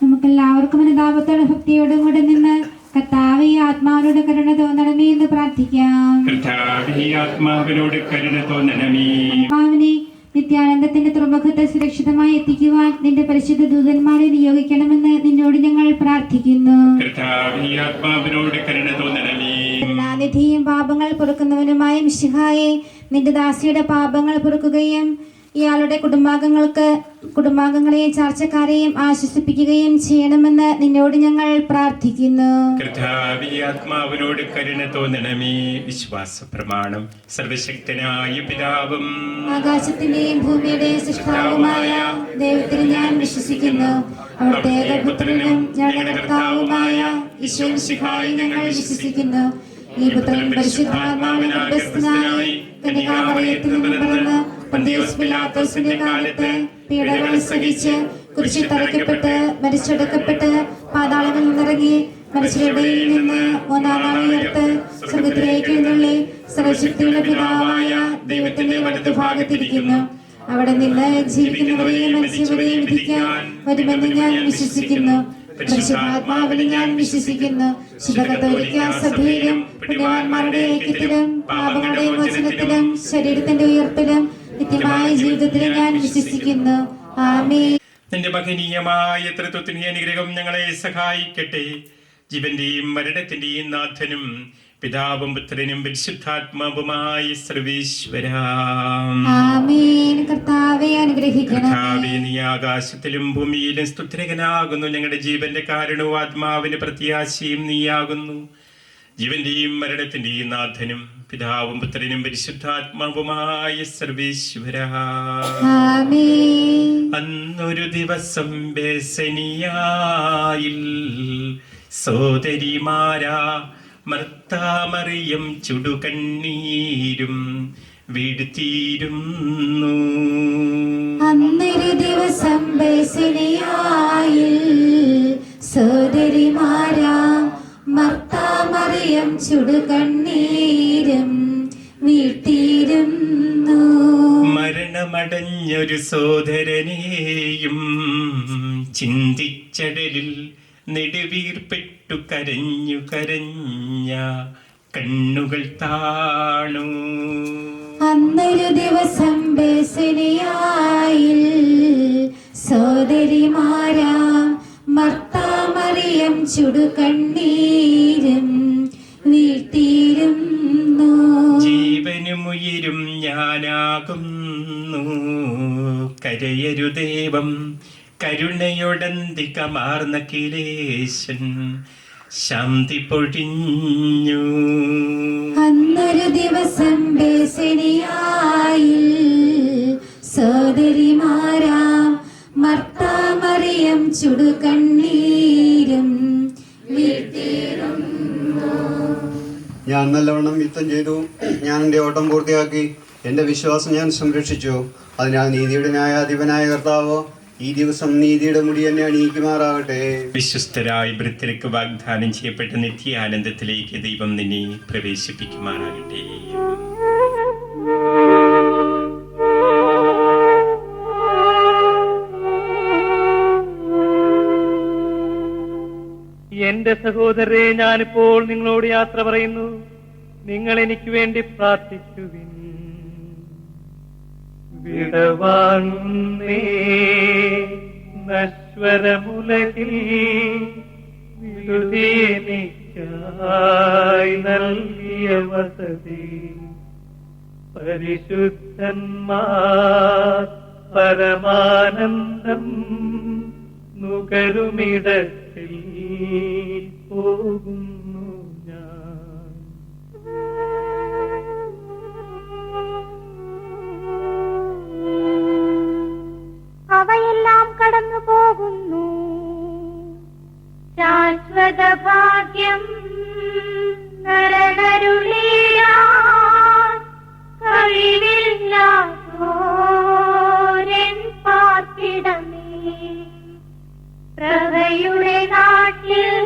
നമുക്കെല്ലാവർക്കും അനുതാപത്തോടെ ഭക്തിയോടും കൂടെ നിന്ന് കർത്താവേ ആത്മാവിനോട് കരുണ തോന്നണമേ എന്ന് പ്രാർത്ഥിക്കാം. കർത്താവേ ആത്മാവിനോട് കരുണ തോന്നണമേ. ആത്മാവിനെ നിത്യാനന്ദത്തിന്റെ തുറമുഖത്ത് സുരക്ഷിതമായി എത്തിക്കുവാൻ നിന്റെ പരിശുദ്ധ ദൂതന്മാരെ നിയോഗിക്കണമെന്ന് നിന്നോട് ഞങ്ങൾ പ്രാർത്ഥിക്കുന്നു. കർത്താവേ ആത്മാവിനോട് കരുണ തോന്നണമേ. കരുണാനിധിയും പാപങ്ങൾ പൊറുക്കുന്നവനുമായ മിശിഹായെ, നിന്റെ ദാസിയുടെ പാപങ്ങൾ പൊറുക്കുകയും ഇയാളുടെ കുടുംബാംഗങ്ങളെയും ചാർച്ചക്കാരെയും ആശ്വസിപ്പിക്കുകയും ചെയ്യണമെന്ന് നിന്നോട് ഞങ്ങൾ പ്രാർത്ഥിക്കുന്നു. കർത്താവേ ആത്മാവിനോട് കരുണ തോന്നണമേ. വിശ്വാസ പ്രമാണം. സർവശക്തനായ പിതാവും ആകാശത്തിന്റെയും ഭൂമിയുടെയും സൃഷ്ടാവുമായ ദൈവത്തിൽ ഞാൻ വിശ്വസിക്കുന്നു. അവിടുത്തെ ഏകപുത്രനും ഞങ്ങളുടെ കർത്താവുമായ ഈശോ മിശിഹായിൽ ഞങ്ങൾ വിശ്വസിക്കുന്നു. ഈ പുത്രൻ പരിശുദ്ധാത്മാവിനാൽ ഗർഭസ്ഥനായി കന്യകാമറിയത്തിൽ നിന്ന് പിറന്ന് പന്തിയോസ് പിലാത്തോസിന്റെ കാലത്ത് പീഡകൾ സഹിച്ച് കുരിശിൽ തറയ്ക്കപ്പെട്ട് മരിച്ചടക്കപ്പെട്ട് പാതാളങ്ങളിൽ നിന്നിറങ്ങി മരിച്ചവരുടെ നിന്ന് മൂന്നാം നാൾ ഉയർത്ത് സ്വർഗ്ഗത്തിലേക്ക് എഴുന്നള്ളി സർവശക്തിയുടെ പിതാവായ ദൈവത്തിന്റെ വലതുഭാഗത്തിരിക്കുന്നു. അവിടെ നിന്ന് ജീവിക്കുന്നവരെയും മരിച്ചവരെയും വിധിക്കാൻ വരുമെന്ന് ഞാൻ വിശ്വസിക്കുന്നു. പരിശുദ്ധാത്മാവിനെ ഞാൻ വിശ്വസിക്കുന്നു. ശുദ്ധ കത്തോലിക്ക സഭയിലും പുണ്യവാന്മാരുടെ ഐക്യത്തിലും പാപങ്ങളുടെ മോചനത്തിലും ശരീരത്തിന്റെ ഉയർപ്പിലും നിത്യമായ ജീവിതത്തിലും ഞാൻ വിശ്വസിക്കുന്നു. ആമേൻ. നിന്റെ മഹനീയമായ തൃത്വത്തിന്റെ അനുഗ്രഹം ഞങ്ങളെ സഹായിക്കട്ടെ. ജീവന്റെയും മരണത്തിന്റെയും നാഥനും പിതാവും പുത്രനും പരിശുദ്ധാത്മാവുമായ സർവേശ്വരാ. ആമേൻ. കർത്താവേ അനുഗ്രഹിക്കണമേ. കർത്താവേ, നീ ആകാശത്തിലും ഭൂമിയിലും സ്തുത്യർഹനാകുന്നു. ഞങ്ങളുടെ ജീവന്റെ കാരണവും ആത്മാവിന് പ്രത്യാശയും നീയാകുന്നു. ജീവന്റെയും മരണത്തിന്റെയും നാഥനും പിതാവും പുത്രനും പരിശുദ്ധാത്മാവുമായ സർവേശ്വരാ. ആമേൻ. അന്നൊരു ദിവസം ബേസനിയായിൽ സോദരിമാരാ മർത്താമറിയം ചുടുകണ്ണീരും വീഴ്ത്തിയിരുന്നു. അന്നൊരു ദിവസം ബേസനിയായിൽ സോദരിമാരാം മർത്താമറിയം ചുടുകണ്ണീരും വീഴ്ത്തിയിരുന്നു. മരണമടഞ്ഞൊരു സോദരനെയും ചിന്തിച്ചടലിൽ നെടുവീർപ്പെട്ടു കരഞ്ഞു കരഞ്ഞ കണ്ണുകൾ താണു. അന്നൊരു ദിവസം ബേസനിയായിൽ സോദരിമാരാം മർത്താമറിയം ചുടുകണ്ണീരും വീഴ്ത്തിയിരുന്നു. ജീവനുമുയിരും ഞാനാകുന്നു, കരയരുദേവം കരുണയൊടന്തികമാർന്ന കിലേശൻ ശാന്തി പൊഴിഞ്ഞു. അന്നൊരു ദിവസം ബേസനിയായിൽ സോദരിമാരാം മർത്താമറിയം ചുടുകണ്ണീരും വീഴ്ത്തിയിരുന്നു. ഞാൻ നല്ലവണ്ണം യുദ്ധം ചെയ്തു, ഞാൻ എൻ്റെ ഓട്ടം പൂർത്തിയാക്കി, എൻ്റെ വിശ്വാസം ഞാൻ സംരക്ഷിച്ചു. അതിനാൽ നീതിയുടെ ന്യായാധിപനായ കർത്താവോ, ഈ ദിവസം നീതിയുടെ മുടി എന്നെ അണിയിക്കുമാറാകട്ടെ. വിശ്വസ്തരായ വൃത്തിലേക്ക് വാഗ്ദാനം ചെയ്യപ്പെട്ട നിത്യാനന്ദത്തിലേക്ക് ദൈവം നിന്നെ പ്രവേശിപ്പിക്കുമാറാകട്ടെ. എന്റെ സഹോദരരെ, ഞാനിപ്പോൾ നിങ്ങളോട് യാത്ര പറയുന്നു. നിങ്ങൾ എനിക്ക് വേണ്ടി പ്രാർത്ഥിക്കുവിൻ. വിടവാങ്ങുന്നേ നശ്വരമുലകിൽ വിടുതിയെനിക്കായി നൽകിയ വസതി. പരിശുദ്ധന്മാർ പരമാനന്ദം നുകരുമിടത്തിൽ പോകുന്നു ഞാൻ. ഭാഗ്യം നരനരുളിയാൻ കഴിവില്ലാത്തോരൻ പാർപ്പിടമേ. പ്രഭയുടെ നാട്ടിൽ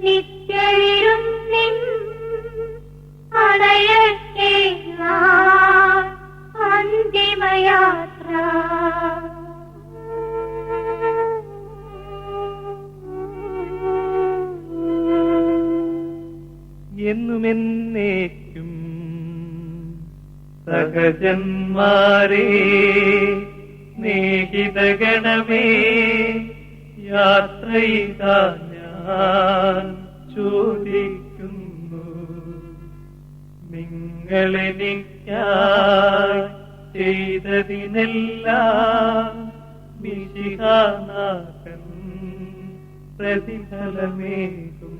നിത്യവിരും നിൻ അടയട്ടെ അന്തിമയാത്ര. എന്നുമെന്നേക്കും സഹജന്മാരേ സ്നേഹിതഗണമേ, യാത്രയിതാ ഞാൻ ചോദിക്കുന്നു. നിങ്ങളെനിക്കായി ചെയ്തതിനെല്ലാം മിശിഹാനാഥൻ പ്രതിഫലമേകും.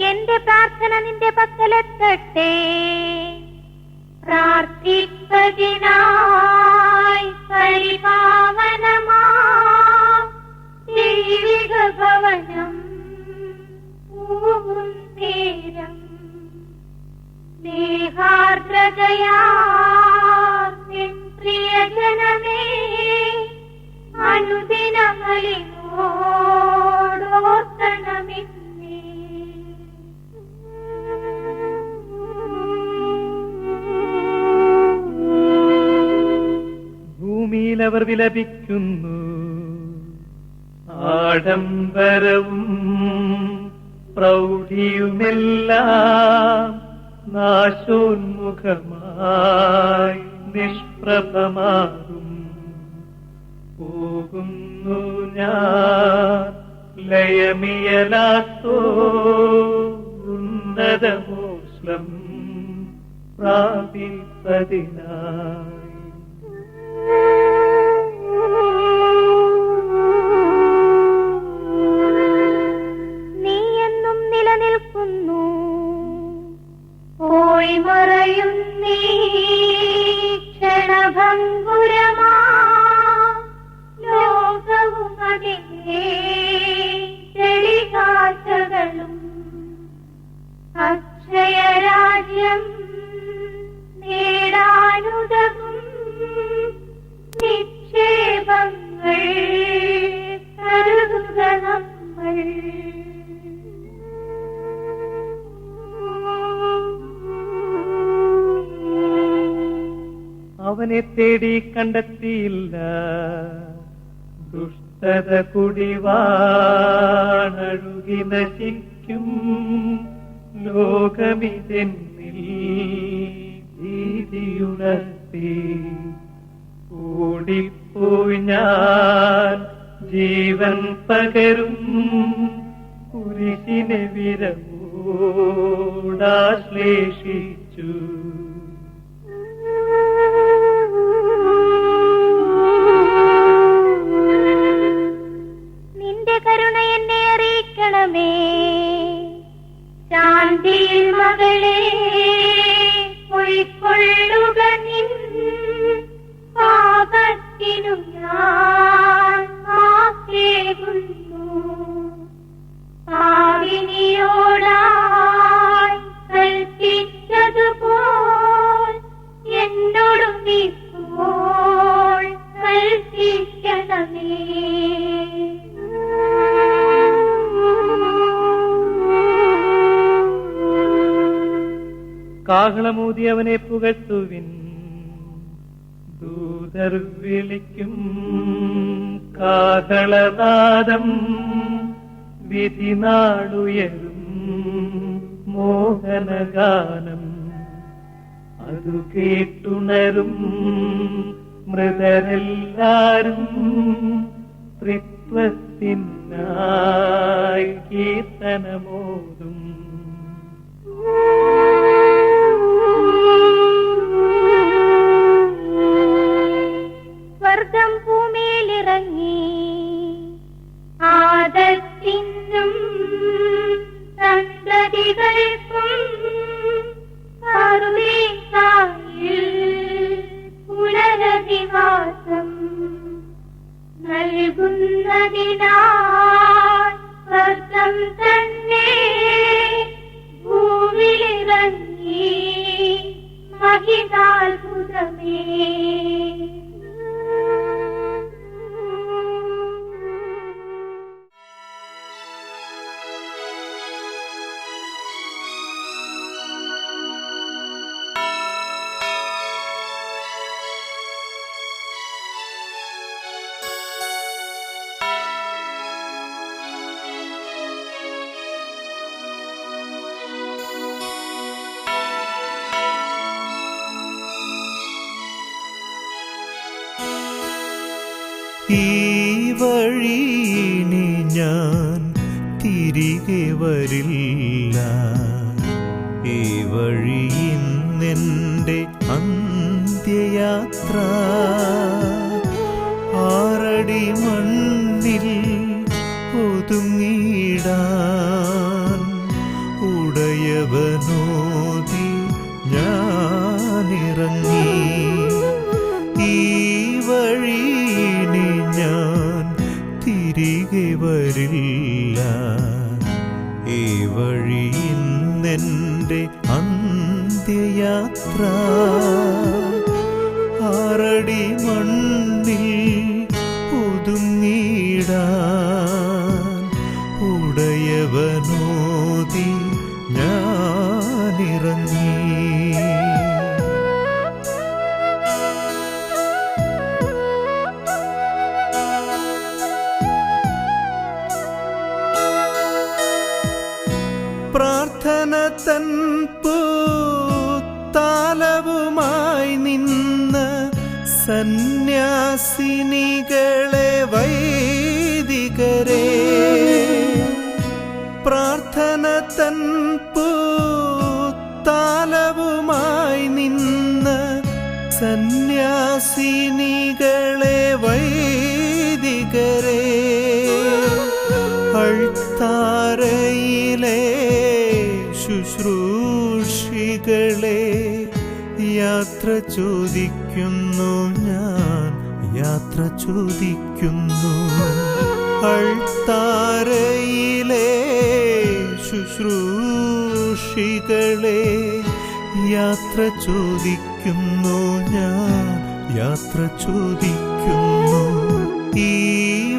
എന്റെ പ്രാർത്ഥന നിന്റെ പക്കലെത്തട്ടെ. പ്രാർത്ഥിപ്പതിനായി പരിപാവനമാ ദൈവിക ഭവനം പൂവും നേരം സ്നേഹാർദ്രതയാ നിൻ പ്രിയജനമേ അനുദിനങ്ങളിലോടോർക്കണമെന്നേ. ഭൂമിയിൽ അവർ വിലപിക്കുന്നു, ആഡംബരവും പ്രൗഢിയുമെല്ലാം നാശോന്മുഖമായി നിഷ്പ്രഭമാകും. പോകുന്നു ഞാൻ ലയമിയലാത്തോ ഉന്നതമോഷ്ലം പ്രാപിപ്പതിനായി. നീ എന്നും നിലനിൽക്കുന്നു, പോയി മറയും നീ ക്ഷണഭംഗുരമാ ലോകവും അതിന്റെ ചെളികാറ്റകളും. അക്ഷയരാജ്യം നേടാനുതകും നിക്ഷേപങ്ങൾ കരുതുക നമ്മൾ. അവനെ തേടി കണ്ടെത്തിയില്ല, ദുഷ്ടത കുടിവാണഴുകി നശിക്കും. ലോകമിതെന്നിൽ ഭീതിയുണർത്തി, ഓടിപ്പോയി ഞാൻ ജീവൻ പകരും കുരിശിനെ വിരവോടാശ്ലേഷിച്ചു. നിന്റെ കരുണ എന്നെ അറിയിക്കണമേ, ശാന്തിയിൽ മകളെ പൊയ്ക്കൊള്ളുക നിൻ പാപത്തിനു ഞാൻ ആഗ്രഹിക്കുന്നു. പാവിനിയോടായി കൽപ്പിച്ചതുപോൽ എന്നോടും ഇപ്പോൾ കൽപ്പിക്കണമേ. കാഹളമൂതി അവനെ പുകഴ്ത്തുവിൻ, ദൂതർ വിളിക്കും കാഹളനാദം. വിധിനാളുയരും മോഹനഗാനം, അതു കേട്ടുണരും മൃതരെല്ലാരും. ത്രിത്വത്തിനായി കീർത്തനമോതും. സ്വർഗം ഭൂമിയിലിറങ്ങി ആദത്തിനും സന്തതികൾക്കും കരുണയിൽ നൽകുന്നതിനാൽ സ്വർഗം തന്നെ ഭൂവിലിറങ്ങി മഹിതാത്ഭുതമേ. ഈ വഴിയിനി ഞാൻ തിരികെ വരില്ല, ഈ വഴി ഇന്നെൻ്റെ അന്ത്യയാത്ര. 6 അടി മണ്ണിൽ ഒതുങ്ങിടാൻ ഉടയവനോതി ഞാനിറങ്ങി. ഈ വഴിയിനി ഞാൻ തിരികെ വരില്ല, ഈ വഴി ഇന്നെൻ്റെ അന്ത്യയാത്ര. 6 അടി മണ്ണിൽ ഒതുങ്ങിടാൻ ഉടയവനോതി ഞാനിറങ്ങി. പ്രാർത്ഥന തൻ പൂത്താലവുമായി നിന്ന സന്യാസിനികളെ വൈദികരെ, പ്രാർത്ഥന തൻ പൂത്താലവുമായി നിന്ന സന്യാസിനികളെ വൈദികരെ, അൾത്താരയിലെ ശുശ്രൂഷികളെ യാത്ര ചോദിക്കുന്നു ഞാൻ, യാത്ര ചോദിക്കുന്നു. അൾത്താരയിലെ ശുശ്രൂഷികളെ യാത്ര ചോദിക്കുന്നു ഞാൻ, യാത്ര ചോദിക്കുന്നു. ഈ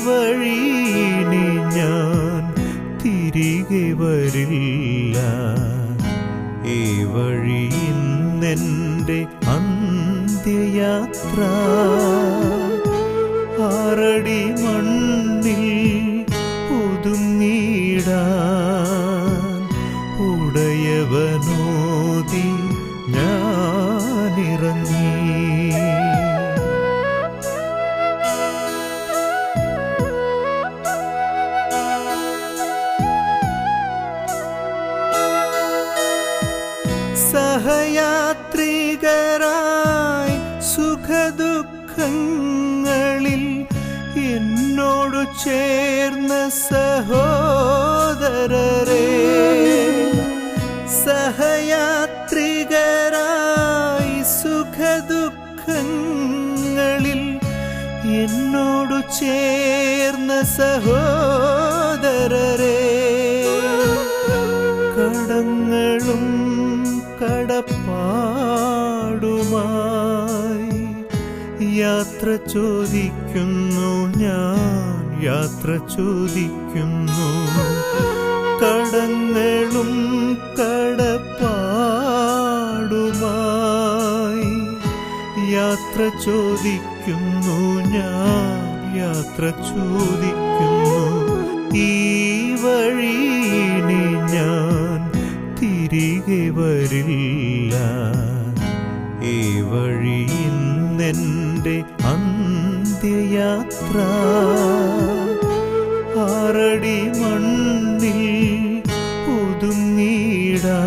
വഴിയിനി ഞാൻ തിരികെ വരില്ല, ഈ വഴി ഇന്നെൻ്റെ അന്ത്യയാത്ര. 6 അടി മണ്ണിൽ ഒതുങ്ങിടാൻ ഉടയവനോതി ഞാനിറങ്ങി. സഹയാത്രികരായി സുഖദുഃഖങ്ങളിൽ എന്നോടു ചേർന്ന സഹോദരരെ, സഹയാത്രികരായി സുഖദുഃഖങ്ങളിൽ എന്നോടു ചേർന്ന സഹോദരരെ, കടങ്ങളും കടപ്പാടുമായി യാത്ര ചോദിക്കുന്നു ഞാൻ, യാത്ര ചോദിക്കുന്നു. കടങ്ങളും കടപ്പാടുമായി യാത്ര ചോദിക്കുന്നു ഞാൻ, യാത്ര ചോദിക്കുന്നു. ഈ വഴിയിനി ഞാൻ തിരികെ വരില്ല, ഈ വഴി ഇന്നെൻ്റെ അന്ത്യയാത്ര. 6 അടി മണ്ണിൽ ഒതുങ്ങിടാൻ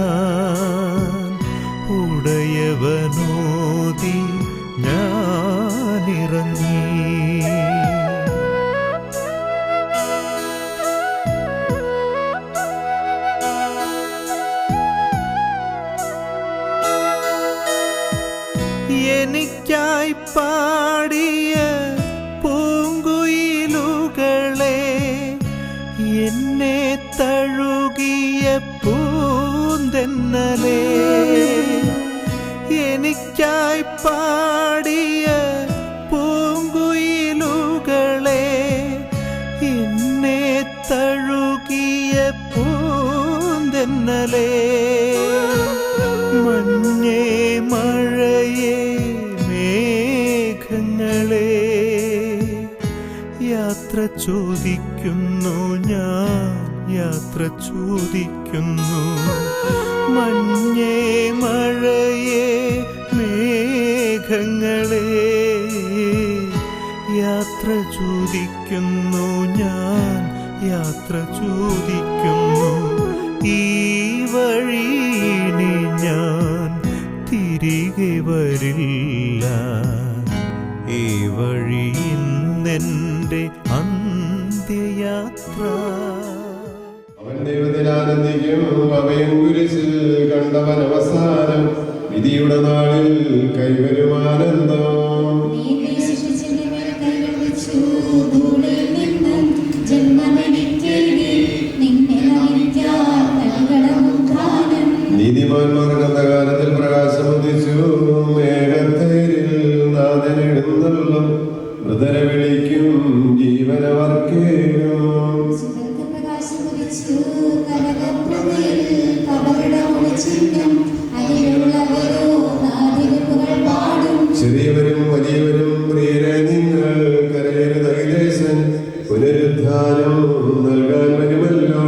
ഉടയവനോതി ഞാനിറങ്ങി. എനിക്കായി പാടിയ പൂങ്കുയിലുകളെ തെന്നലേ എനിക്കായി പാടിയ പൂങ്കുയിലുകളെ എന്നെ തഴുകിയ പൂന്തെന്നലേ മഞ്ഞേ മഴയേ മേഘങ്ങളെ യാത്ര ചോദിക്കുന്നു ഞാൻ യാത്ര ചോദിക്കുന്നു മഞ്ഞേ മഴയേ മേഘങ്ങളെ യാത്ര ചോദിക്കുന്നു ഞാൻ യാത്ര ചോദിക്കുന്നു ഈ വഴിയിനി ഞാൻ തിരികെ വരില്ല ഈ വഴിയിൽ നിന്റെ അന്ത്യയാത്ര അവൻ ദൈവത്തിൽ ആനന്ദിക്കും അവയും കുരിശിൽ കണ്ടവൻ അവസാനം വിധിയുടെ നാളിൽ കൈവരുമാനന്ദം നീതിമാന്മാർക്ക് അന്ധകാരത്തിൽ പ്രകാശം ഉദിച്ചു മേഘത്തേരിൽ നാഥൻ എഴുന്നള്ളും മൃതരെ വിളിക്കും ജീവനവർക്കേകും ചെറിയവരും വലിയവരും പ്രിയരെ നിങ്ങൾ കരയരുതൈലേശൻ പുനരുദ്ധാനം നൽകാൻ വരുമല്ലോ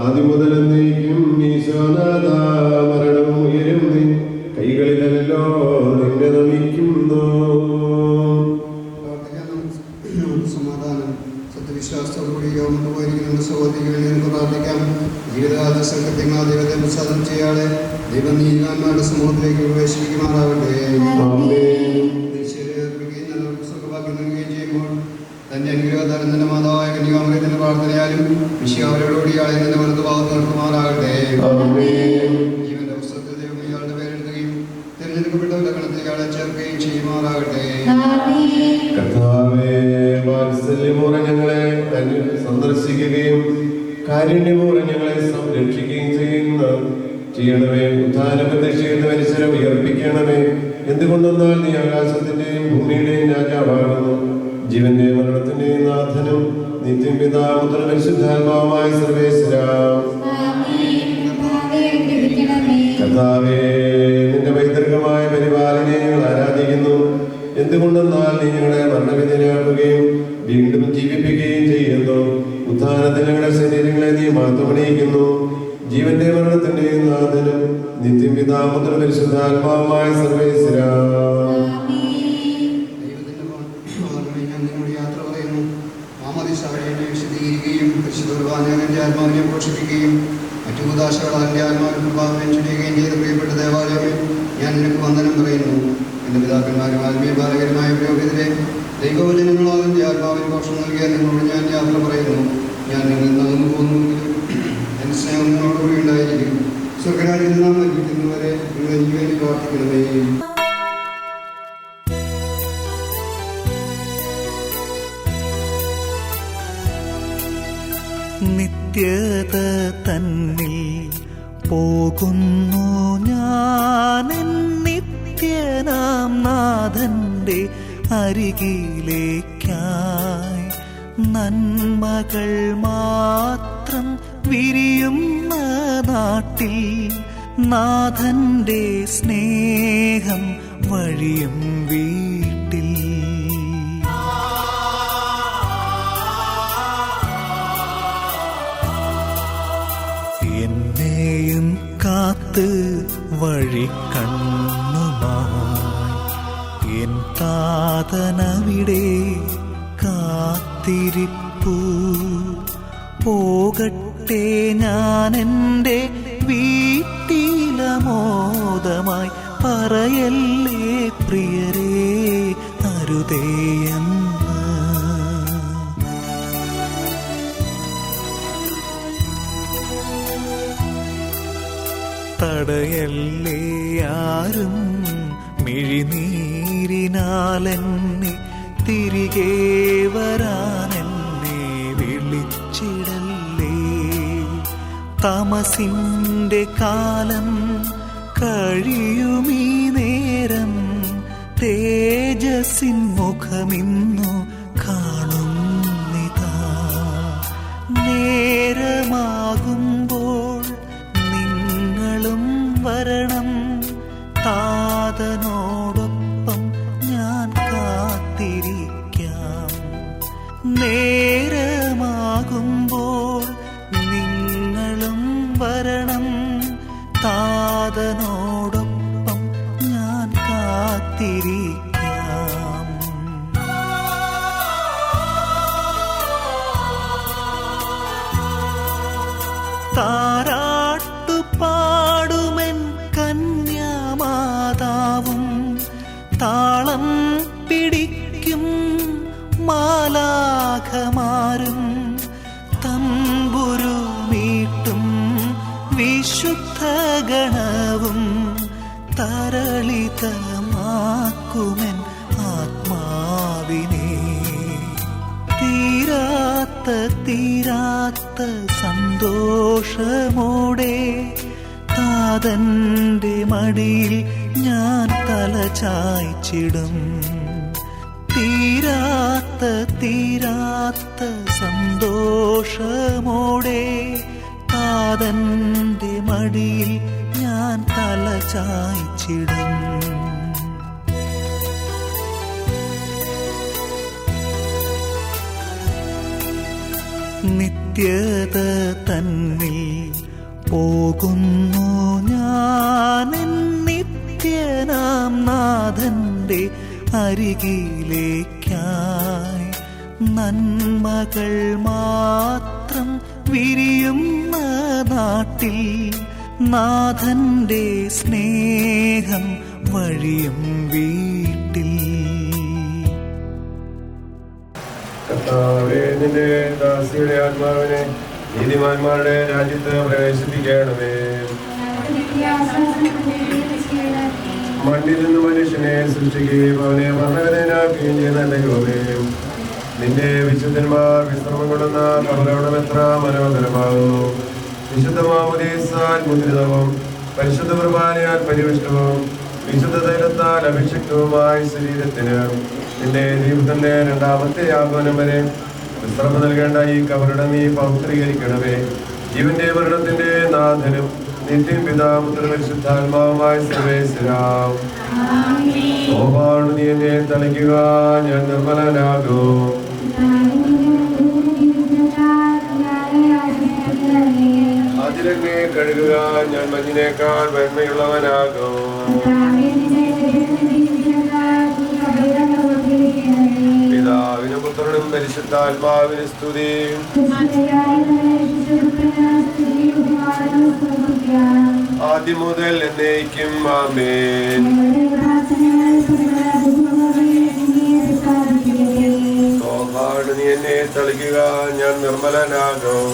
ആദ്യം മുതൽ എന്നേക്കും ഈശോനാഥ മരണവും ഉയരും നീ കൈകളിലല്ലോ നിന്നെ നമിക്കുന്നു സമാധാനം സത്യവിശ്വാസത്തോടുകൂടി യോഗം പോയിരിക്കുന്ന സഹോദരികളിൽ നിന്ന് പ്രാർത്ഥിക്കാം. ജീവിതകാല സംഘത്തിങ്ങൾ ദൈവത്തെ പ്രസാദം ചെയ്യാതെ ദൈവം നീതിമാന്മാരുടെ സമൂഹത്തിലേക്ക് പ്രവേശിപ്പിക്കുമാറാവട്ടെ. സുഖഭാഗ്യം നൽകുകയും ചെയ്യുമ്പോൾ തന്റെ അനുഗ്രഹത്താലും തന്റെ മാതാവായ കന്യകാമറിയത്തിന്റെ പ്രാർത്ഥനയാലും വിഷയം അവരോടുകൂടി ആളെ തന്നെ വലതു ഭാഗത്ത് നിർത്തുമാറാകട്ടെ. ജീവന്റെ പുസ്തകത്തിൽ ദൈവം ഇയാളുടെ പേരെടുക്കുകയും തിരഞ്ഞെടുക്കപ്പെട്ടവരുടെ ഗണത്തിൽ ആളെ ചേർക്കുകയും ചെയ്യുമാറാകട്ടെ. കർത്താവേ, വാത്സല്യമോടെ ഞങ്ങളെ സന്ദർശിക്കുകയും കാരുണ്യമോടെ ഞങ്ങളെ സംരക്ഷിക്കുകയും ചെയ്യണമേ. ഉത്ഥാന പ്രതീക്ഷിക്കുന്ന മനുഷ്യരെ ഉയർപ്പിക്കണമേ. എന്തുകൊണ്ടെന്നാൽ നീ ആകാശത്തിന്റെയും ഭൂമിയുടെയും രാജാവാകുന്നു. ജീവന്റെ മരണത്തിന്റെയും നാഥനും നിത്യം പിതാപുത്ര പരിശുദ്ധാത്മാവുമായ സർവേശ്വരാ. കർത്താവേ, നിന്റെ പൈതൃകമായ പരിപാലനയെ ഞങ്ങൾ ആരാധിക്കുന്നു. എന്തുകൊണ്ടെന്നാൽ നീ ഞങ്ങളെ മരണവിധേയരാക്കുകയും വീണ്ടും ജീവിപ്പിക്കുകയും ചെയ്യുന്നു. ഉത്ഥാനത്തിൽ ഞങ്ങളുടെ ശരീരങ്ങളെ നീ മാറ്റമണിയിക്കുന്നു. ജീവന്റെ മരണത്തിന്റെയും നാഥനും നിത്യം പിതാപുത്ര പരിശുദ്ധാത്മാവുമായ സർവേശ്വരാ. വിശദീകരിക്കുകയും പരിശുദ്ധ കുർബാനയുടെ ആത്മാവിനെ പോഷിപ്പിക്കുകയും മറ്റു ഉദാശകൾ അതിൻ്റെ ആത്മാവിനെ പ്രഭാവനം ചെയ്യുകയും ചെയ്ത പ്രിയപ്പെട്ട ദേവാലയമേ, ഞാൻ നിനക്ക് വന്ദനം പറയുന്നു. എൻ്റെ പിതാക്കന്മാരും ആത്മീയ ബാലകരുമായ പുരോഹിതരെ, ദൈവവചനങ്ങളോ അതിൻ്റെ ആത്മാവിന് പോഷണം നൽകിയ നിങ്ങളോട് ഞാൻ യാത്ര പറയുന്നു. ഞാൻ നിങ്ങൾ നടന്നു പോകുന്നുവെങ്കിലും എൻ്റെ സ്നേഹം നിങ്ങളോടുകൂടി ഉണ്ടായിരിക്കും. സ്വർഗരാജ്യത്തിൽ നാം ലഭിക്കുന്നവരെ നിങ്ങൾ എനിക്ക് വേണ്ടി പ്രാർത്ഥിക്കണമേ. നിത്യത തന്നിൽ പോകുന്നു ഞാൻ നിത്യനാം നാഥന്റെ അരികിലേക്കായി. നന്മകൾ മാത്രം വിരിയുന്ന നാട്ടിൽ നാഥന്റെ സ്നേഹം വഴിയും വീട്ടിൽ. എന്നെയും കാത്ത് വഴി കണ്ണുമായി എൻ താതനവിടെ കാത്തിരിപ്പു. പോകട്ടെ ഞാൻ എൻ്റെ വീട്ടിലമോദമായി, പറയല്ലേ പ്രിയരേ അരുതേയെന്ന്. തടയല്ലേ ആരും മിഴിനീരിനാൽ കൃപയാലതിനാലെന്നെ തിരികെ വരാനെന്നെ വിളിച്ചിടല്ലേ. തമസിൻ്റെ കാലം കഴിയുമീ നേരം തേജസ്സിൻ മുഖമിന്നു കാണുന്നിതാ. നേരമാകുമ്പോൾ നിങ്ങളും വരണം, താതനോടൊപ്പം ഞാൻ കാത്തിരിക്കാം. നേരമാകുമ്പോൾ നിങ്ങളും വരണം, താതനോടൊപ്പം ഞാൻ കാത്തിരിക്കാം. താരാട്ടുപാടുമെൻ കന്യാമാതാവും താളം പിടിക്കും മാലാഖമാരും തമ്പുരു മീട്ടും വിശുദ്ധ ഗണവും തരളിതമാക്കുമെൻ ആത്മാവിനെ. തീരാത്ത സന്തോഷമോടെ താതന്റെ മടിയിൽ ഞാൻ തല ചായ്ച്ചിടും. തീരാത്ത സന്തോഷമോടെ താതന്റെ മടിയിൽ ഞാൻ തല ചായ്ച്ചിടും. നിത്യത തന്നിൽ പോകുന്നു ഞാൻ നിത്യനാം നാഥന്റെ അരികിലേക്കായി. നന്മകൾ മാത്രം വിരിയുന്ന നാട്ടിൽ നാഥന്റെ സ്നേഹം വഴിയും വീട്ടിൽ. കർത്താവേ, നിന്റെ ദാസിയുടെ ആത്മാവിനെ നീതിമാന്മാരുടെ രാജ്യത്ത് പ്രവേശിപ്പിക്കണമേ. മണ്ണിൽ നിന്ന് മനുഷ്യനെ സൃഷ്ടിക്കുകയും അവനെ വർണ്ണവിധേയനാക്കുകയും ചെയ്യുന്ന ദൈവമേ, നിന്റെ വിശുദ്ധന്മാർ വിശ്രമം കൊള്ളുന്ന കബറവിടം എത്ര മനോഹരമാകുന്നു. വിശുദ്ധ മാമോദീസാൽ മുദ്രിതവും പരിശുദ്ധ കുർബാനയാൽ പരിവിഷ്ടവും വിശുദ്ധ തൈലത്താൽ അഭിഷിക്തവുമായ ശരീരത്തിന് നിന്റെ ദൈവത്തിന്റെ രണ്ടാമത്തെ ആഗമനം വരെ വിശ്രമം നൽകേണ്ട ഈ കബറിടം നീ പൗത്രീകരിക്കണമേ. ജീവന്റെ മരണത്തിന്റെ നാഥനും നിത്യം പിതാപുത്ര പരിശുദ്ധാത്മാവുമായ സർവേശ്വരാം. നീ എന്നെ തളിക്കുക, ഞാൻ നിർമ്മലനാകും. അതിലെന്നെ കഴുകുക, ഞാൻ മഞ്ഞിനേക്കാൾ വെണ്മയുള്ളവനാകും. പിതാവിനും പുത്രനും പരിശുദ്ധാത്മാവിന് സ്തുതി. ആദ്യം മുതൽ എന്നേക്കും ആമേൻ. നീ എന്നെ തളിക്കുക, ഞാൻ നിർമ്മലനാകും.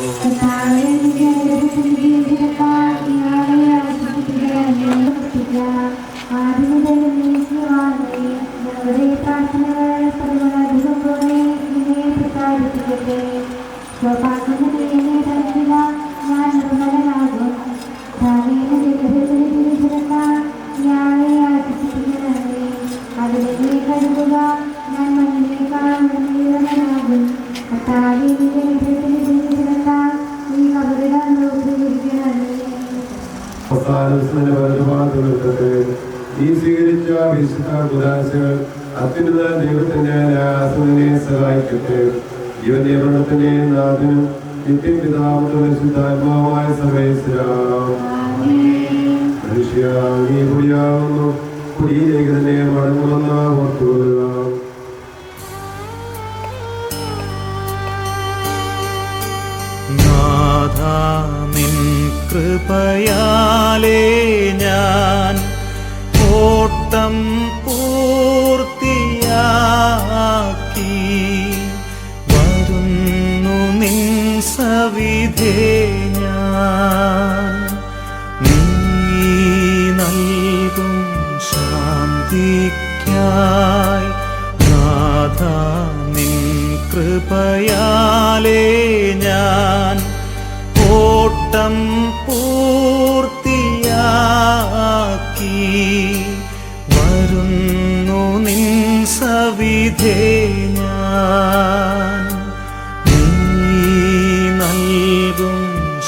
ഈ സ്വീകരിച്ച വിശുദ്ധ ഉദാസികൾ അത്യുന്നത ദൈവത്തിന്റെ ആസനെ സഹായിക്കട്ടെ. ജീവന്റെ മരണത്തിന്റെ നാഥനും നിത്യം പിതാവിന്റെ പരിശുദ്ധാത്മാവായ സർവേശ്വരാം. മനുഷ്യ നീ കുടിയാവുന്നു, കുടിയിലേക്ക് തന്നെ മടങ്ങുമെന്ന് ഓർത്തുകൊള്ളുക. നിൻ കൃപയാലേ ഞാൻ ഓട്ടം പൂർത്തിയാക്കി വരുന്നു നിൻ സവിധേ ഞാൻ. നീ നൽകും ശാന്തിക്കായി കൃപയാലേ ഞാൻ ഓട്ടം പൂർത്തിയാക്കി വരുന്നു നിൻ സവിധേ ഞാൻ. നീ നൽകും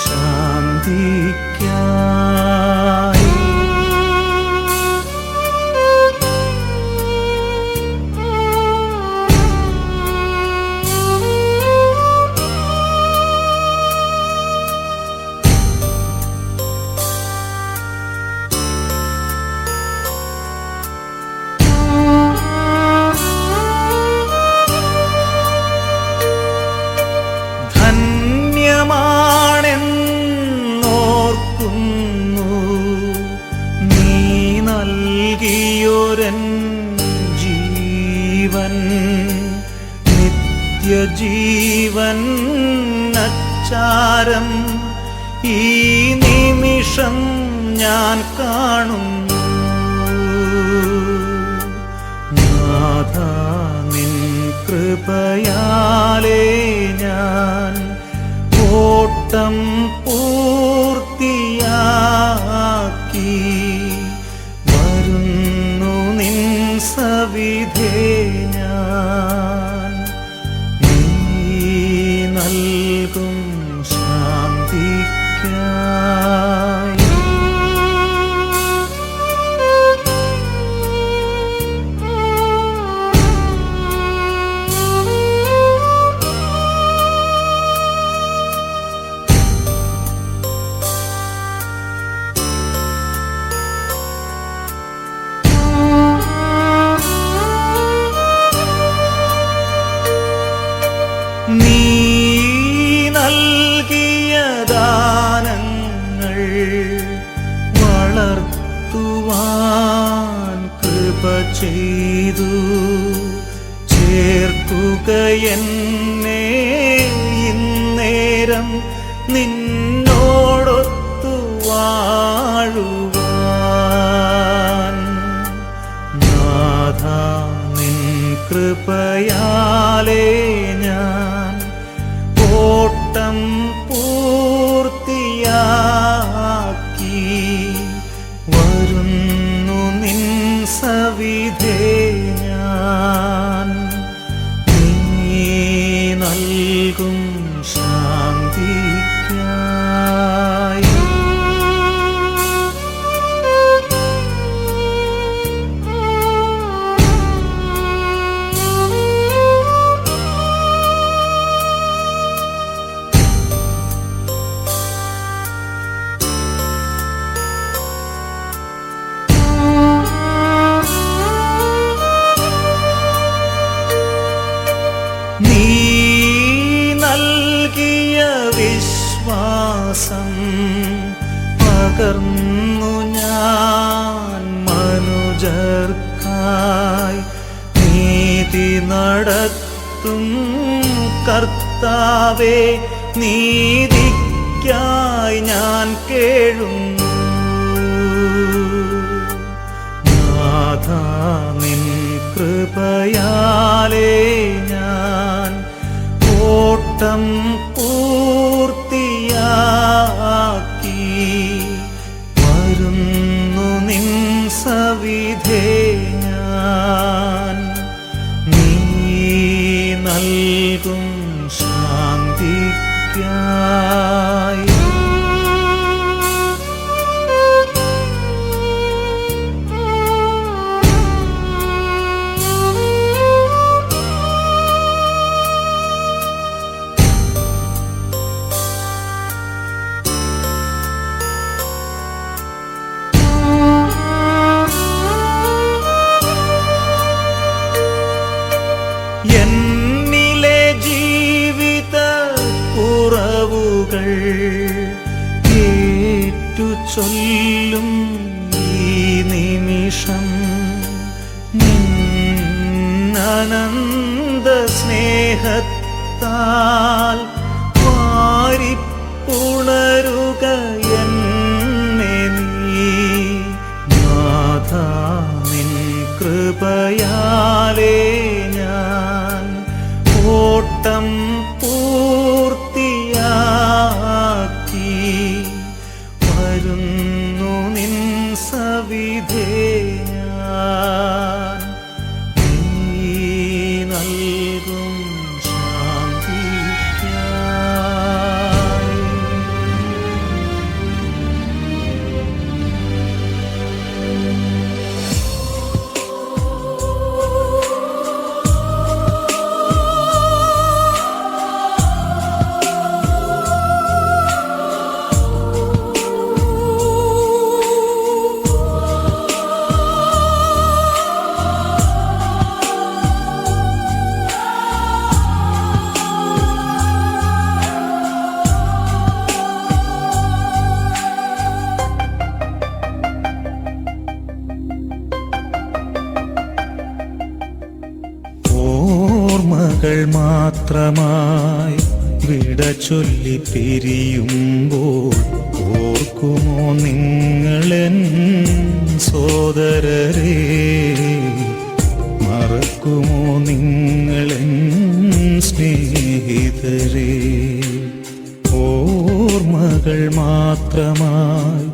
ശാന്തിക്കായി ധന്യമാണെന്നോർക്കുന്നു നീ നൽകിയൊരൻ ജീവൻ, നിത്യജീവൻ അച്ചാരം ഈ നിമിഷം ഞാൻ കാണുന്നു. നാഥ നിൻ കൃപയാലേ ഞാൻ ഓട്ടം പൂർത്തിയാക്കി വരുന്നു നിൻ സവിധേ ഞാൻ. നീ നൽകും ശാന്തിക്കായി നീ നൽകിയ ദാനങ്ങൾ വളർത്തുവാൻ കൃപ ചെയ്തു ചേർക്കുക എന്നെ ഇന്നേരം നിന്നോടൊത്തു വാഴുവാൻ. നാഥ നിൻ കൃപയാലേ ഞാൻ ഓട്ടം പൂർത്തിയാക്കി വരുന്നു നിൻ സവിധേ ഞാൻ. നീ നൽകും ശാന്തിക്കായി നീ നൽകിയ വിശ്വാസം പകർന്നു ഞാൻ മനുജർക്കായി. നീതി നടത്തും കർത്താവേ, നീതിക്കായി ഞാൻ കേഴുന്നു. നാഥ നിൻ കൃപയാലേ ഞാൻ ഓട്ടം പൂർത്തിയാക്കി വരുന്നു നിൻ സവിധേ ഞാൻ. നീ നൽകും ശാന്തിക്കായി എന്നിലെ ജീവിത കുറവുകൾ ഏറ്റു ചൊല്ലും ഈ നിമിഷം. അനന്ത സ്നേഹത്താൽ വാരിപ്പുണരുക എന്നെ നീ. നാഥ നിൻ കൃപയാലേ ഞാൻ ഓട്ടം ഓർമ്മകൾ മാത്രമായി വിട ചൊല്ലി പിരിയുമ്പോൾ ഓർക്കുമോ നിങ്ങളെൻ സോദരരെ? മറക്കുമോ നിങ്ങളെൻ സ്നേഹിതരെ? ഓർമ്മകൾ മാത്രമായി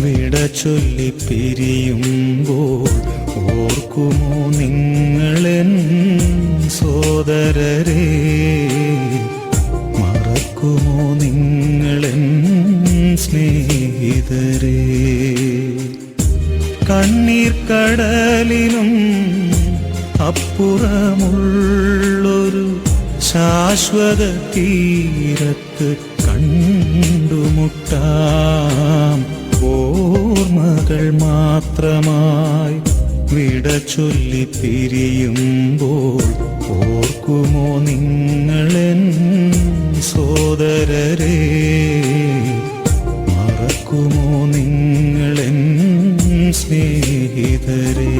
വിട ചൊല്ലി പിരിയുമ്പോൾ ഓർക്കുമോ നിങ്ങളെൻ സോദരരെ? മറക്കുമോ നിങ്ങളെൻ സ്നേഹിതരെ? കണ്ണീർ കടലിനും അപ്പുറമുള്ളൊരു ശാശ്വത തീരത്ത് കണ്ടുമുട്ടാം. ഓർമ്മകൾ മാത്രമായി വിട ചൊല്ലി പിരിയുമ്പോൾ ഓർക്കുമോ നിങ്ങളെൻ സോദരരെ? മറക്കുമോ നിങ്ങളെൻ സ്നേഹിതരെ?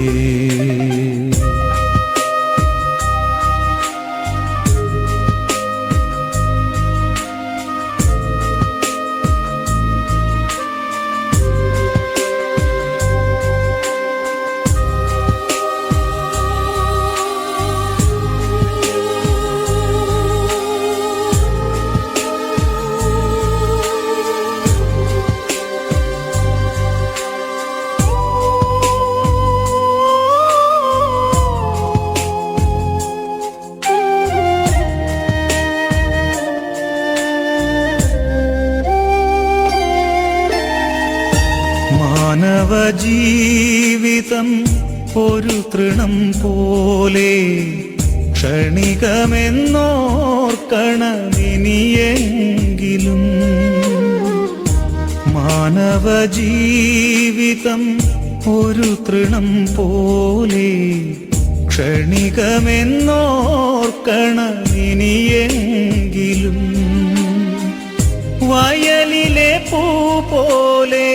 മാനവജീവിതം ഒരു തൃണം പോലെ ക്ഷണികമെന്നോർക്കണമിനിയെങ്കിലും. മാനവജീവിതം ഒരു തൃണം പോലെ ക്ഷണികമെന്നോർക്കണമിനിയെങ്കിലും. വയലിലെ പൂ പോലെ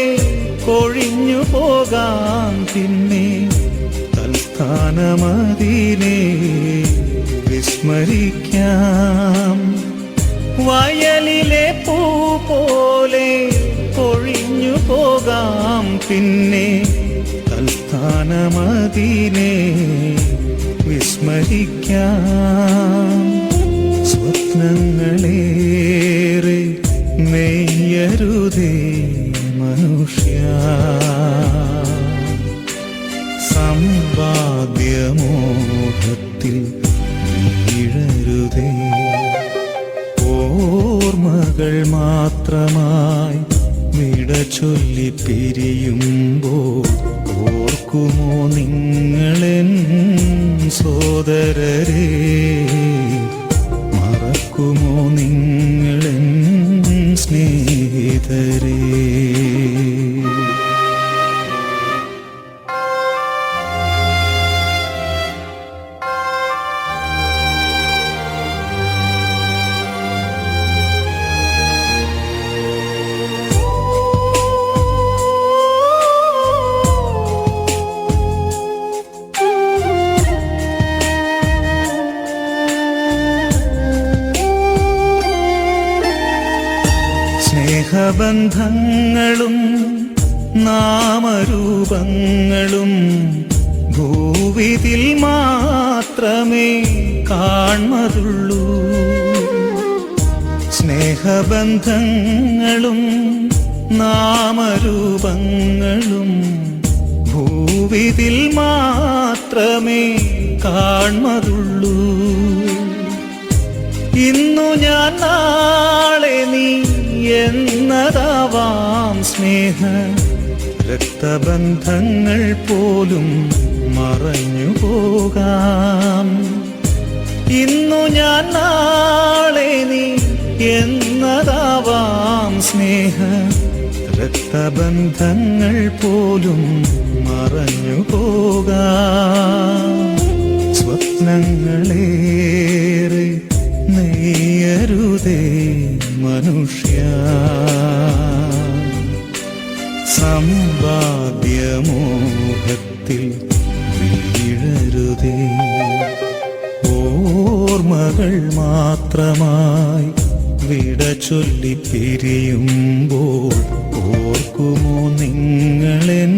കൊഴിഞ്ഞു പോകാം പിന്നെ തൽസ്ഥാനമതിനെ വിസ്മരിക്കാം. വയലിലെ പൂ പോലെ കൊഴിഞ്ഞു പോകാം പിന്നെ തൽസ്ഥാനമതിനെ വിസ്മരിക്കാം. സ്വപ്നങ്ങളേറെ നെയ്യരുതേ മനുഷ്യ, സമ്പാദ്യമോഹത്തിൽ വീഴരുതേ. ഓർമ്മകൾ മാത്രമായി വിട ചൊല്ലി പിരിയുമ്പോൾ ഓർക്കുമോ നിങ്ങളെൻ സോദരരെ? മറക്കുമോ നിങ്ങളെൻ സ്നേഹിതരെ? സ്നേഹബന്ധങ്ങളും നാമരൂപങ്ങളും ഭൂവിതിൽ മാത്രമേ കാൺമതുള്ളൂ. സ്നേഹബന്ധങ്ങളും നാമരൂപങ്ങളും ഭൂവിതിൽ മാത്രമേ കാൺമതുള്ളൂ. ഇന്നു ഞാൻ നാളെ നീ എന്നതാവാം സ്നേഹ രക്തബന്ധങ്ങൾ പോലും മറഞ്ഞു പോകാം. ഇന്നു ഞാൻ നാളെ നീ എന്നതാവാം സ്നേഹ രക്തബന്ധങ്ങൾ പോലും മറഞ്ഞു പോകാം. സ്വപ്നങ്ങളേറെ നെയ്യരുതേ മനുഷ്യ, സമ്പാദ്യമോഹത്തിൽ വീഴരുതേ. ഓർമ്മകൾ മാത്രമായി വിട ചൊല്ലി പിരിയുമ്പോൾ ഓർക്കുമോ നിങ്ങളെൻ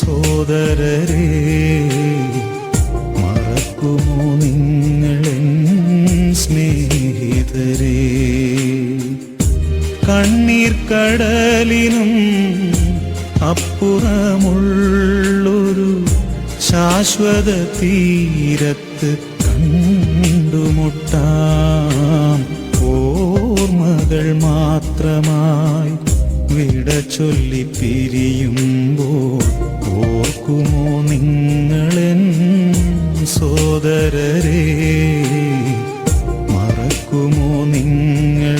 സോദരരെ, മറക്കുമോ നിങ്ങളെൻ സ്നേഹിതരെ. കണ്ണീർ കടലിനും അപ്പുറമുള്ളൊരു ശാശ്വത തീരത്ത് കണ്ടുമുട്ടാം. ഓർമ്മകൾ മാത്രമായി വിട ചൊല്ലി പിരിയുമ്പോൾ ഓർക്കുമോ നിങ്ങളെൻ സോദരരെ, മറക്കുമോ നിങ്ങൾ